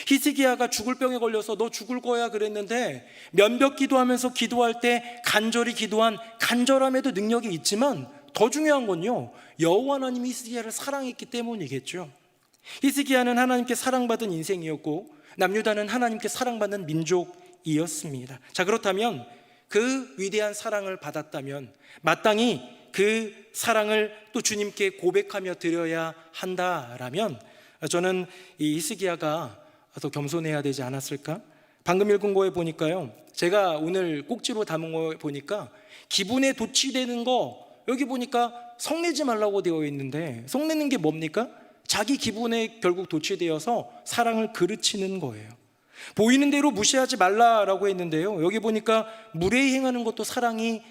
Speaker 3: 히스기야가 죽을 병에 걸려서 너 죽을 거야 그랬는데 면벽 기도하면서 기도할 때 간절히 기도한 간절함에도 능력이 있지만 더 중요한 건요, 여호와 하나님이 히스기야를 사랑했기 때문이겠죠. 히스기야는 하나님께 사랑받은 인생이었고 남유다는 하나님께 사랑받는 민족이었습니다. 자, 그렇다면 그 위대한 사랑을 받았다면 마땅히 그 사랑을 또 주님께 고백하며 드려야 한다라면 저는 이 히스기야가 더 겸손해야 되지 않았을까? 방금 읽은 거에 보니까요, 제가 오늘 꼭지로 담은 거에 보니까 기분에 도취되는 거, 여기 보니까 성내지 말라고 되어 있는데 성내는 게 뭡니까? 자기 기분에 결국 도취되어서 사랑을 그르치는 거예요. 보이는 대로 무시하지 말라라고 했는데요, 여기 보니까 무례히 행하는 것도 사랑이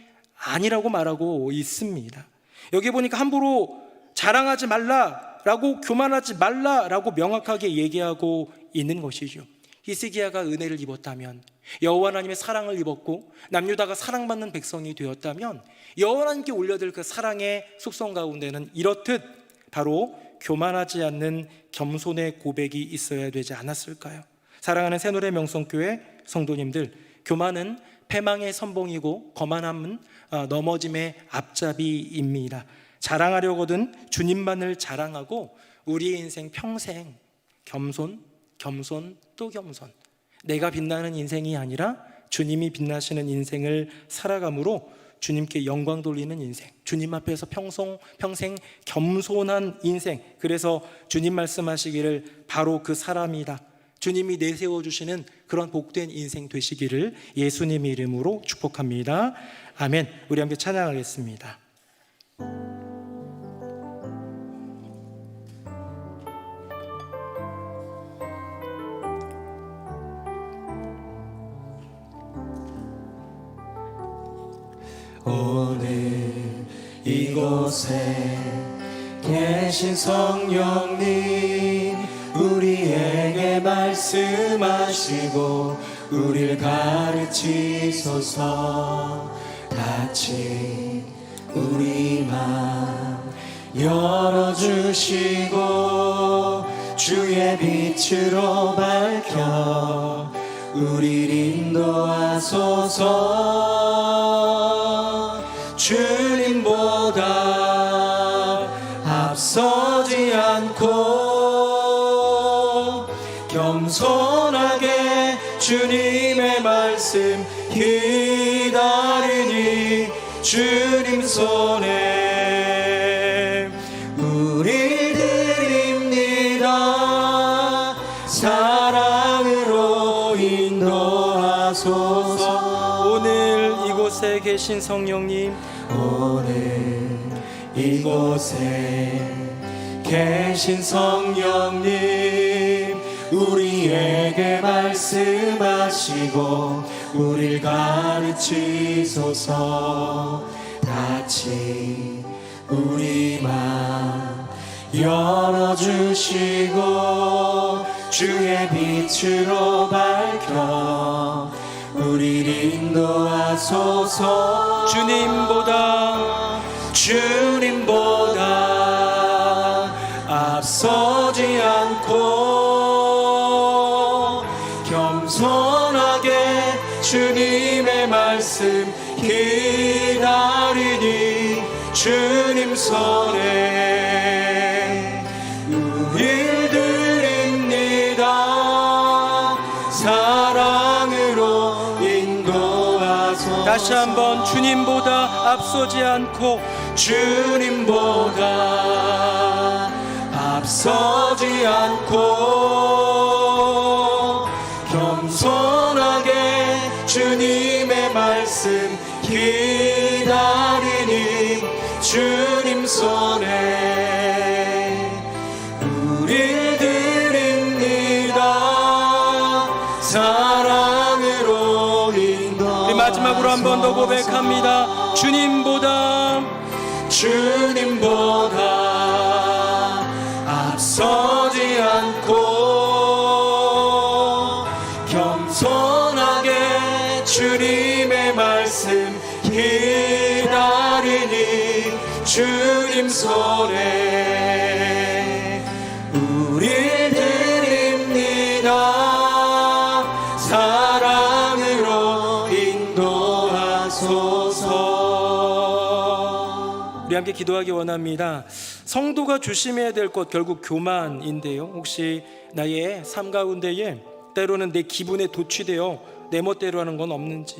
Speaker 3: 아니라고 말하고 있습니다. 여기 보니까 함부로 자랑하지 말라라고 교만하지 말라라고 명확하게 얘기하고 있는 것이죠. 히스기야가 은혜를 입었다면, 여호와 하나님의 사랑을 입었고 남유다가 사랑받는 백성이 되었다면 여호와 하나님께 올려드릴 그 사랑의 속성 가운데는 이렇듯 바로 교만하지 않는 겸손의 고백이 있어야 되지 않았을까요? 사랑하는 새노래 명성교회 성도님들, 교만은 패망의 선봉이고 거만함은 넘어짐의 앞잡이입니다. 자랑하려거든 주님만을 자랑하고 우리의 인생 평생 겸손 또 겸손, 내가 빛나는 인생이 아니라 주님이 빛나시는 인생을 살아감으로 주님께 영광 돌리는 인생, 주님 앞에서 평생 겸손한 인생. 그래서 주님 말씀하시기를 바로 그 사람이다, 주님이 내세워 주시는 그런 복된 인생 되시기를 예수님의 이름으로 축복합니다. 아멘. 우리 함께 찬양하겠습니다.
Speaker 1: 오늘 이곳에 계신 성령님, 우리에게 말씀하시고 우리를 가르치소서. 같이 우리 마음 열어주시고 주의 빛으로 밝혀 우리를 인도하소서. 주님보다 앞서지 않고 겸손하게 주님의 말씀 기다리니 주님 손에 우리 드립니다. 사랑으로 인도하소서.
Speaker 3: 오늘 이곳에 계신 성령님,
Speaker 1: 오늘 이곳에 계신 성령님, 우리에게 말씀하시고 우리를 가르치소서. 같이 우리 마음 열어주시고 주의 빛으로 밝혀 우리를 인도하소서. 주님보다 앞서지 않고 겸손하게 주님의 말씀 기다리니 주님 손에 우릴 드립니다. 사랑
Speaker 3: 다시 한번 주님보다 앞서지 않고 주님보다 앞서지 않고 겸손하게 주님의 말씀 기다리니 주님 손에 우릴 드립니다. 사랑으로 인도. 우리 마지막으로 한 번 더 고백합니다. 주님보다 앞서지 않고 겸손하게 주님의 말씀 기다리니 주님 손에 우릴 드립니다. 사랑으로 인도하소서. 우리 함께 기도하기 원합니다. 성도가 조심해야 될 것 결국 교만인데요. 혹시 나의 삶 가운데에 때로는 내 기분에 도취되어 내 멋대로 하는 건 없는지,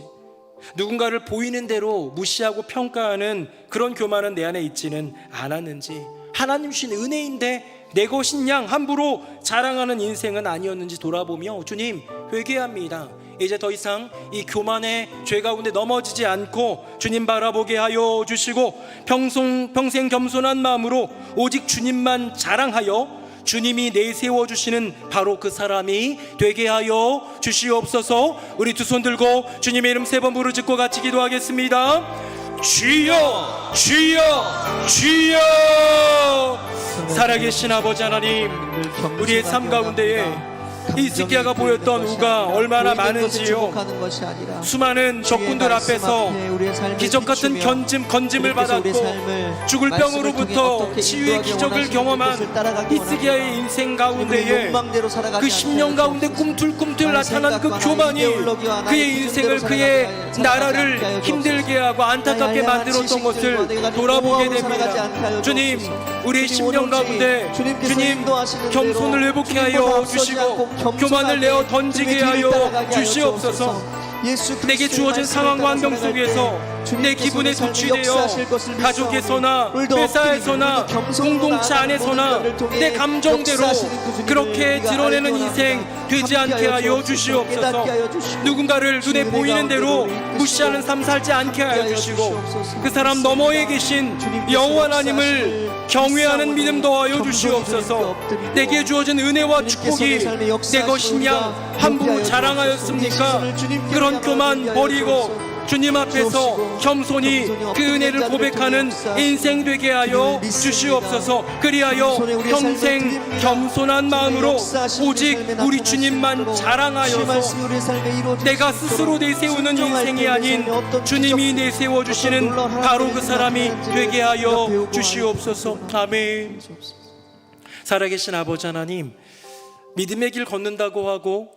Speaker 3: 누군가를 보이는 대로 무시하고 평가하는 그런 교만은 내 안에 있지는 않았는지, 하나님 주신 은혜인데 내 것인 양 함부로 자랑하는 인생은 아니었는지 돌아보며 주님 회개합니다. 이제 더 이상 이 교만의 죄 가운데 넘어지지 않고 주님 바라보게 하여 주시고 평생 겸손한 마음으로 오직 주님만 자랑하여 주님이 내세워 주시는 바로 그 사람이 되게 하여 주시옵소서. 우리 두 손 들고 주님의 이름 3번 부르짖고 같이 기도하겠습니다. 주여 주여 주여. 살아계신 아버지 하나님, 우리의 삶 가운데에 히스기야가 보였던 우가 얼마나 많은지요. 수많은 적군들 앞에서 기적 같은 건짐을 받았고 죽을 병으로부터 치유의 기적을 경험한 히스기야의 인생 가운데에 그 10년 가운데 꿈틀꿈틀 나타난 그 교만이 그의 인생을, 그의 나라를 힘들게 하고 안타깝게 만들었던 것을 돌아보게 됩니다. 주님, 우리의 10년 가운데 주님 겸손을 회복해 하여 주시고 교만을 내어 던지게 하여 주시옵소서. 내게 주어진 상황과 환경 속에서 내 기분에 도취되어 가족에서나 회사에서나 공동체 안에서나 내 감정대로 그렇게 드러내는 인생 되지 않게 하여 주시옵소서. 누군가를 눈에 보이는 대로 무시하는 삶 살지 않게 하여 주시고 그 사람 너머에 계신 여호와 하나님을 경외하는 믿음 더하여 주시옵소서. 내게 주어진 은혜와 축복이 내 것인 양 함부로 자랑하였습니까? 그런 교만 버리고 주님 앞에서 겸손히 그 은혜를 고백하는 인생 되게 하여 주시옵소서. 그리하여 평생 겸손한 마음으로 오직 우리 주님만 자랑하여서 내가 스스로 내세우는 인생이 아닌 주님이 내세워 주시는 바로 그 사람이 되게 하여 주시옵소서. 아멘. 살아계신 아버지 하나님, 믿음의 길 걷는다고 하고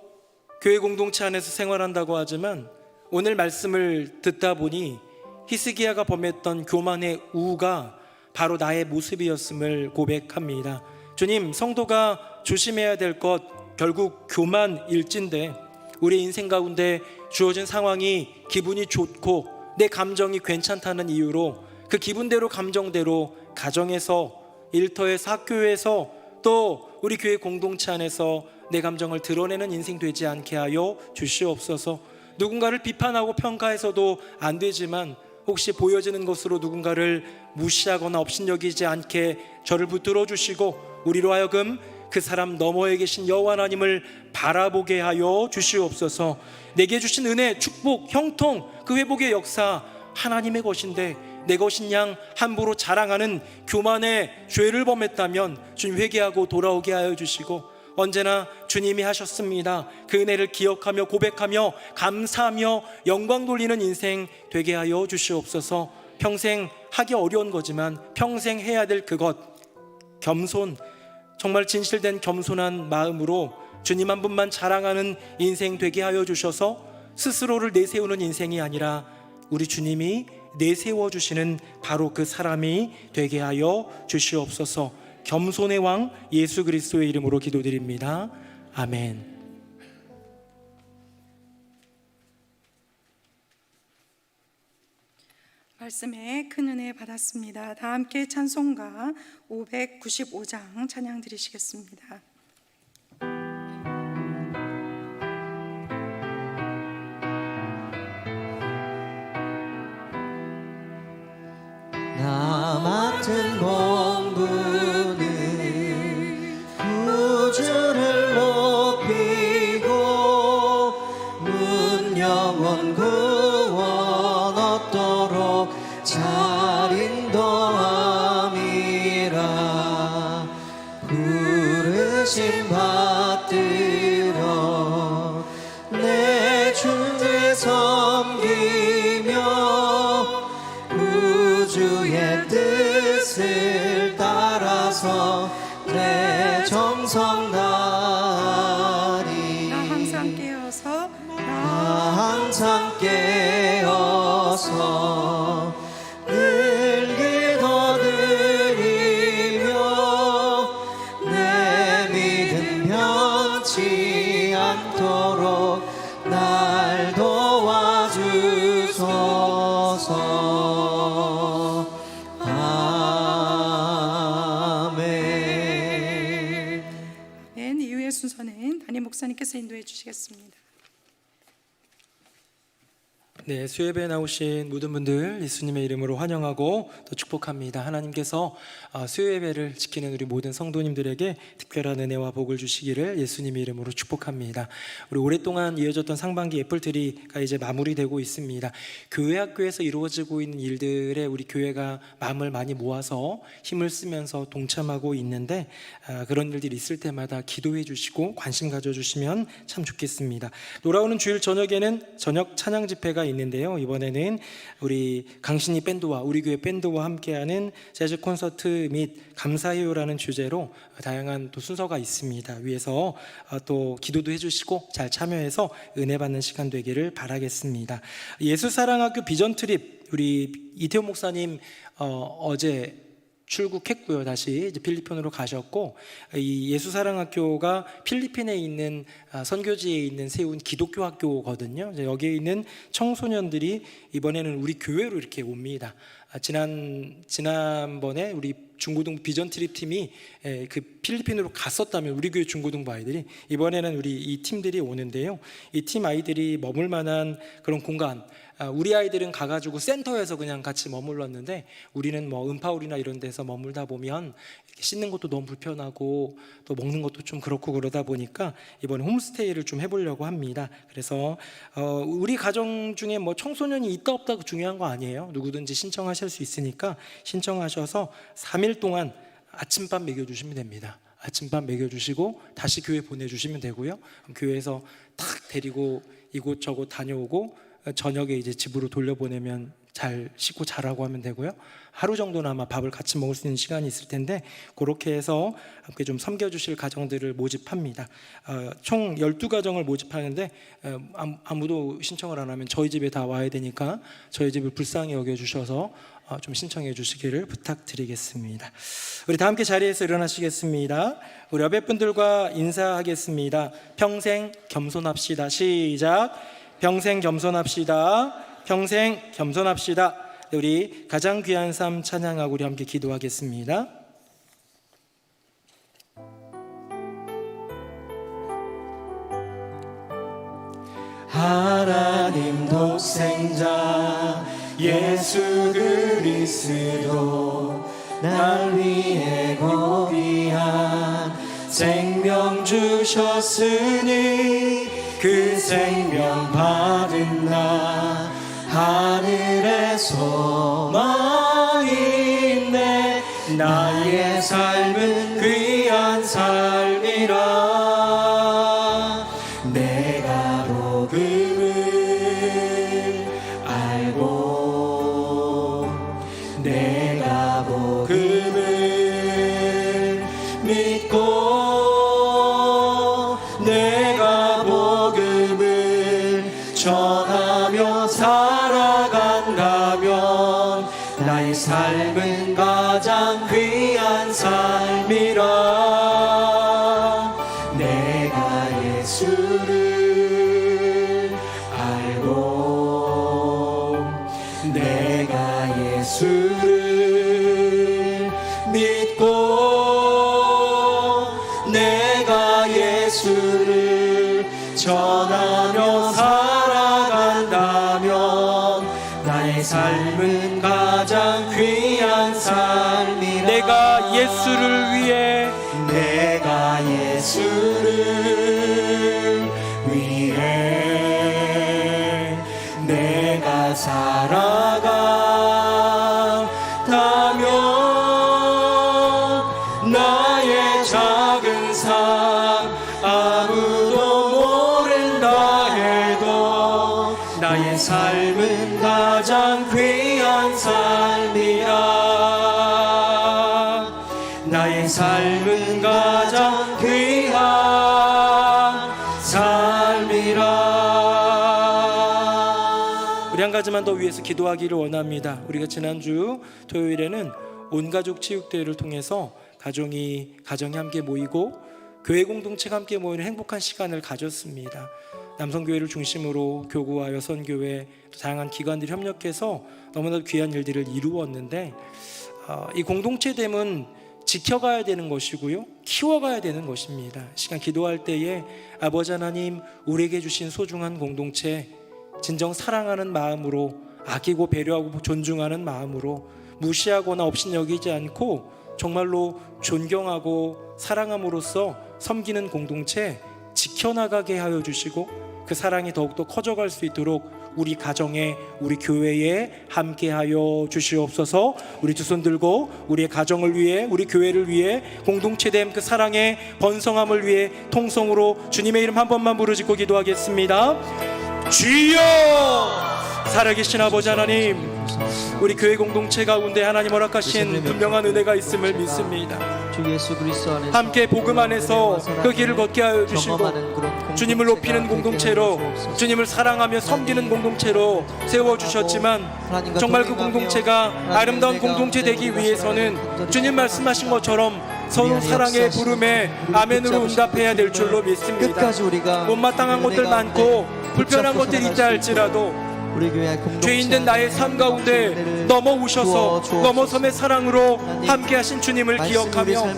Speaker 3: 교회 공동체 안에서 생활한다고 하지만 오늘 말씀을 듣다 보니 히스기야가 범했던 교만의 우가 바로 나의 모습이었음을 고백합니다. 주님, 성도가 조심해야 될 것 결국 교만일진데 우리 인생 가운데 주어진 상황이 기분이 좋고 내 감정이 괜찮다는 이유로 그 기분대로 감정대로 가정에서, 일터에서, 학교에서 또 우리 교회 공동체 안에서 내 감정을 드러내는 인생 되지 않게 하여 주시옵소서. 누군가를 비판하고 평가해서도 안 되지만 혹시 보여지는 것으로 누군가를 무시하거나 업신여기지 않게 저를 붙들어 주시고 우리로 하여금 그 사람 너머에 계신 여호와 하나님을 바라보게 하여 주시옵소서. 내게 주신 은혜, 축복, 형통, 그 회복의 역사 하나님의 것인데 내 것인 양 함부로 자랑하는 교만의 죄를 범했다면 주님 회개하고 돌아오게 하여 주시고 언제나 주님이 하셨습니다. 그 은혜를 기억하며 고백하며 감사하며 영광 돌리는 인생 되게 하여 주시옵소서. 평생 하기 어려운 거지만 평생 해야 될 그것, 겸손, 정말 진실된 겸손한 마음으로 주님 한 분만 자랑하는 인생 되게 하여 주셔서 스스로를 내세우는 인생이 아니라 우리 주님이 내세워 주시는 바로 그 사람이 되게 하여 주시옵소서. 겸손의 왕 예수 그리스도의 이름으로 기도드립니다. 아멘.
Speaker 2: 말씀에 큰 은혜 받았습니다. 다 함께 찬송가 595장 찬양 드리시겠습니다.
Speaker 1: 나 맡은 공부는 구주를 높이고 문 영원 구원 얻도록 잘 인도함이라. 부르심 받들어 내 주를 섬기며 구주의 뜻을 따라서 내 정성 다하리.
Speaker 2: 나 항상 깨어서
Speaker 1: 항상 깨어서 늘 기도드리며 내 믿음 변치 않도록 날 도와주소서. 아멘.
Speaker 2: 이후의 순서는 담임 목사님께서 인도해 주시겠습니다.
Speaker 3: 네, 수예배에 나오신 모든 분들 예수님의 이름으로 환영하고 또 축복합니다. 하나님께서 수예배를 지키는 우리 모든 성도님들에게 특별한 은혜와 복을 주시기를 예수님의 이름으로 축복합니다. 우리 오랫동안 이어졌던 상반기 애플트리가 이제 마무리되고 있습니다. 교회 학교에서 이루어지고 있는 일들에 우리 교회가 마음을 많이 모아서 힘을 쓰면서 동참하고 있는데, 그런 일들이 있을 때마다 기도해 주시고 관심 가져주시면 참 좋겠습니다. 돌아오는 주일 저녁에는 저녁 찬양 집회가 있는데요, 이번에는 우리 강신이 밴드와 우리 교회 밴드와 함께하는 재즈 콘서트 및 감사해요라는 주제로 다양한 또 순서가 있습니다. 위에서 또 기도도 해주시고 잘 참여해서 은혜 받는 시간 되기를 바라겠습니다. 예수사랑학교 비전 트립, 우리 이태호 목사님 어제 출국했고요. 다시 이제 필리핀으로 가셨고, 이 예수사랑학교가 필리핀에 있는 선교지에 있는 세운 기독교 학교거든요. 이제 여기에 있는 청소년들이 이번에는 우리 교회로 이렇게 옵니다. 지난번에 우리 중고등부 비전 트립 팀이 그 필리핀으로 갔었다면 우리 교회 중고등부 아이들이, 이번에는 우리 이 팀들이 오는데요. 이 팀 아이들이 머물 만한 그런 공간, 우리 아이들은 가가지고 센터에서 그냥 같이 머물렀는데, 우리는 뭐 은파울이나 이런 데서 머물다 보면 이렇게 씻는 것도 너무 불편하고 또 먹는 것도 좀 그렇고 그러다 보니까 이번에 홈스테이를 좀 해보려고 합니다. 그래서 우리 가정 중에 뭐 청소년이 있다 없다 중요한 거 아니에요. 누구든지 신청하실 수 있으니까 신청하셔서 3일 동안 아침밥 먹여주시면 됩니다. 아침밥 먹여주시고 다시 교회 보내주시면 되고요. 교회에서 탁 데리고 이곳저곳 다녀오고 저녁에 이제 집으로 돌려보내면 잘 씻고 자라고 하면 되고요. 하루 정도는 아마 밥을 같이 먹을 수 있는 시간이 있을 텐데, 그렇게 해서 함께 좀 섬겨주실 가정들을 모집합니다. 총 12가정을 모집하는데, 아무도 신청을 안 하면 저희 집에 다 와야 되니까 저희 집을 불쌍히 여겨주셔서 좀 신청해 주시기를 부탁드리겠습니다. 우리 다 함께 자리에서 일어나시겠습니다. 우리 여배분들과 인사하겠습니다. 평생 겸손합시다. 시작. 평생 겸손합시다. 평생 겸손합시다. 우리 가장 귀한 삶 찬양하고 우리 함께 기도하겠습니다.
Speaker 1: 하나님 독생자 예수 그리스도 날 위해 고귀한 생명 주셨으니 그 생명 받은 나 하늘에 소망이 있네. 나의 삶은 귀한 삶이라. 내가 복음을 알고 내가 복음을 믿고 내가 복음을 전하며 살아간다면 나의 삶은 가장 귀한 삶이라. 내가 예수를 알고 내가
Speaker 3: 예수를 전하며 살아간다면 나의 삶은 가장 귀한 삶이라. 내가 예수를 위해 내가 예수를 위해 내가 살아간다면 나의 작은 삶 아무도 모른다 해도 나의 삶은 가장 귀한 삶이라. 나의 삶은 가장 귀한 삶이라. 우리 한 가지만 더 위해서 기도하기를 원합니다. 우리가 지난주 토요일에는 온가족 체육대회를 통해서 가정이 함께 모이고 교회 공동체가 함께 모이는 행복한 시간을 가졌습니다. 남성교회를 중심으로 교구와 여선교회, 또 다양한 기관들이 협력해서 너무나도 귀한 일들을 이루었는데, 이 공동체됨은 지켜가야 되는 것이고요, 키워가야 되는 것입니다. 시간 기도할 때에 아버지 하나님, 우리에게 주신 소중한 공동체 진정 사랑하는 마음으로, 아끼고 배려하고 존중하는 마음으로, 무시하거나 업신여기지 않고 정말로 존경하고 사랑함으로써 섬기는 공동체 지켜나가게 하여 주시고, 그 사랑이 더욱더 커져갈 수 있도록 우리 가정에, 우리 교회에 함께하여 주시옵소서. 우리 두 손 들고 우리의 가정을 위해, 우리 교회를 위해, 공동체됨 그 사랑의 번성함을 위해 통성으로 주님의 이름 한 번만 부르짖고 기도하겠습니다. 주여! 살아계신 아버지 하나님, 우리 교회 공동체 가운데 하나님 허락하신 분명한 은혜가 있음을 믿습니다.
Speaker 1: 주 예수 그리스도 안에서
Speaker 3: 함께 복음 안에서 그 길을 걷게 하여 주시고, 주님을 높이는 공동체로, 주님을 사랑하며 섬기는 공동체로 세워주셨지만, 정말 그 공동체가 아름다운 공동체 되기 위해서는 주님 말씀하신 것처럼 서로 사랑의 부름에 아멘으로 응답해야 될 줄로 믿습니다. 못마땅한 것들 많고 불편한 것들이 있다 할지라도 죄인된 나의 삶 가운데 넘어오셔서 넘어섬의 사랑으로 함께하신 주님을 기억하며,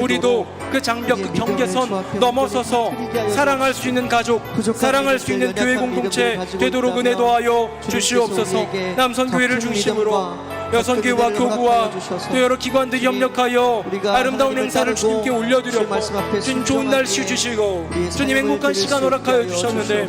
Speaker 3: 우리도 그 장벽, 그 경계선 넘어서서 사랑할 수 있는 가족, 사랑할 수 있는 교회 공동체 되도록 은혜 더하여 주시옵소서. 남선교회를 중심으로 여선교회와 교구와 또 여러 기관들이 협력하여 아름다운 행사를 주님께 올려드렸고, 주님 좋은 날씨 주시고 주님 행복한 시간 허락하여 주셨는데,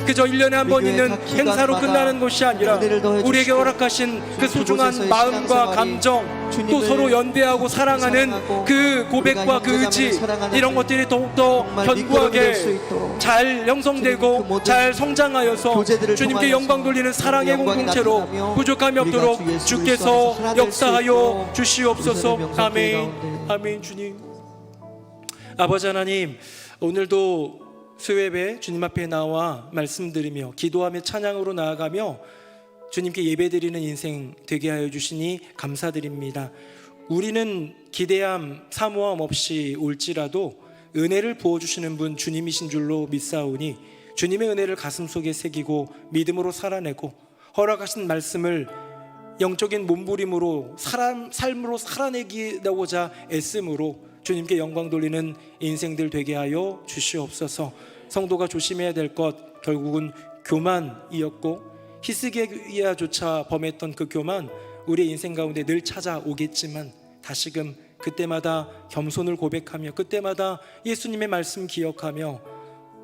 Speaker 3: 그저 1년에 한 번 있는 행사로 끝나는 것이 아니라 우리에게 허락하신 그 소중한 마음과 감정, 또 서로 연대하고 사랑하는 그 고백과 그 의지, 이런 것들이 더욱더 견고하게 잘 형성되고 잘 성장하여서 주님께 영광 돌리는 사랑의 공동체로 부족함이 없도록 주께서 역사하여 주시옵소서. 아멘. 아멘. 주님, 아버지 하나님, 오늘도 수요예배 주님 앞에 나와 말씀드리며 기도하며 찬양으로 나아가며 주님께 예배드리는 인생 되게 하여 주시니 감사드립니다. 우리는 기대함 사모함 없이 올지라도 은혜를 부어주시는 분 주님이신 줄로 믿사오니, 주님의 은혜를 가슴속에 새기고 믿음으로 살아내고 허락하신 말씀을 영적인 몸부림으로 삶으로 살아내기고자 애씀으로 주님께 영광 돌리는 인생들 되게 하여 주시옵소서. 성도가 조심해야 될 것, 결국은 교만이었고 히스기야조차 범했던 그 교만, 우리의 인생 가운데 늘 찾아오겠지만 다시금 그때마다 겸손을 고백하며, 그때마다 예수님의 말씀 기억하며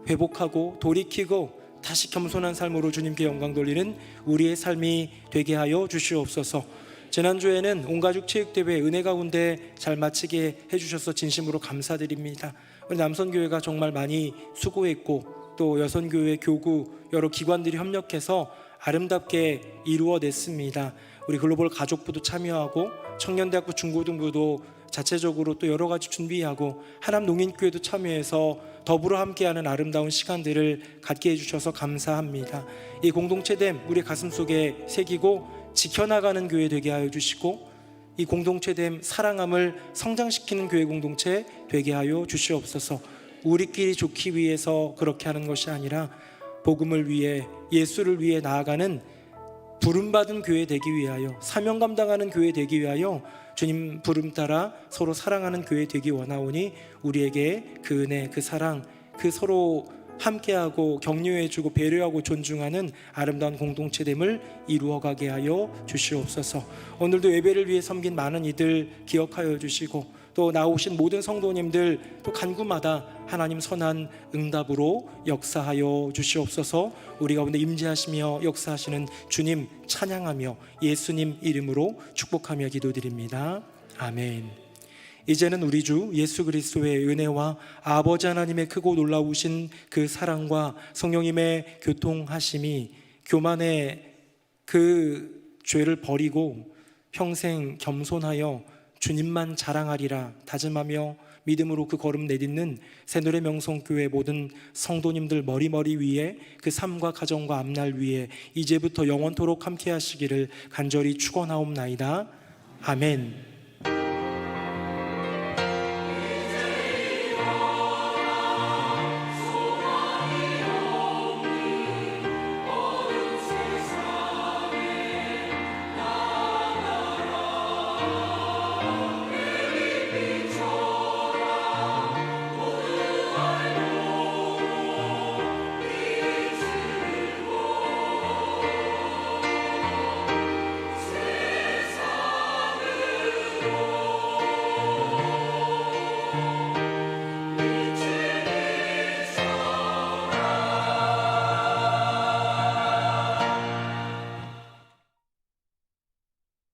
Speaker 3: 회복하고 돌이키고 다시 겸손한 삶으로 주님께 영광 돌리는 우리의 삶이 되게 하여 주시옵소서. 지난주에는 온가족 체육대회 은혜 가운데 잘 마치게 해주셔서 진심으로 감사드립니다. 우리 남선교회가 정말 많이 수고했고, 또 여선교회, 교구, 여러 기관들이 협력해서 아름답게 이루어냈습니다. 우리 글로벌 가족부도 참여하고 청년대학부 중고등부도 자체적으로 또 여러 가지 준비하고 하남농인교회도 참여해서 더불어 함께하는 아름다운 시간들을 갖게 해주셔서 감사합니다. 이 공동체됨 우리 가슴속에 새기고 지켜나가는 교회 되게 하여 주시고, 이 공동체됨 사랑함을 성장시키는 교회 공동체 되게 하여 주시옵소서. 우리끼리 좋기 위해서 그렇게 하는 것이 아니라 복음을 위해, 예수를 위해 나아가는 부름받은 교회 되기 위하여, 사명 감당하는 교회 되기 위하여 주님 부름 따라 서로 사랑하는 교회 되기 원하오니, 우리에게 그 은혜, 그 사랑, 그 서로 함께하고 격려해주고 배려하고 존중하는 아름다운 공동체됨을 이루어가게 하여 주시옵소서. 오늘도 예배를 위해 섬긴 많은 이들 기억하여 주시고, 또 나오신 모든 성도님들 또 간구마다 하나님 선한 응답으로 역사하여 주시옵소서. 우리 가운데 임재하시며 역사하시는 주님 찬양하며 예수님 이름으로 축복하며 기도드립니다. 아멘. 이제는 우리 주 예수 그리스도의 은혜와 아버지 하나님의 크고 놀라우신 그 사랑과 성령님의 교통하심이 교만의 그 죄를 버리고 평생 겸손하여 주님만 자랑하리라 다짐하며 믿음으로 그 걸음 내딛는 새노래 명성교회 모든 성도님들 머리머리 위에 그 삶과 가정과 앞날 위에 이제부터 영원토록 함께 하시기를 간절히 축원하옵나이다. 아멘.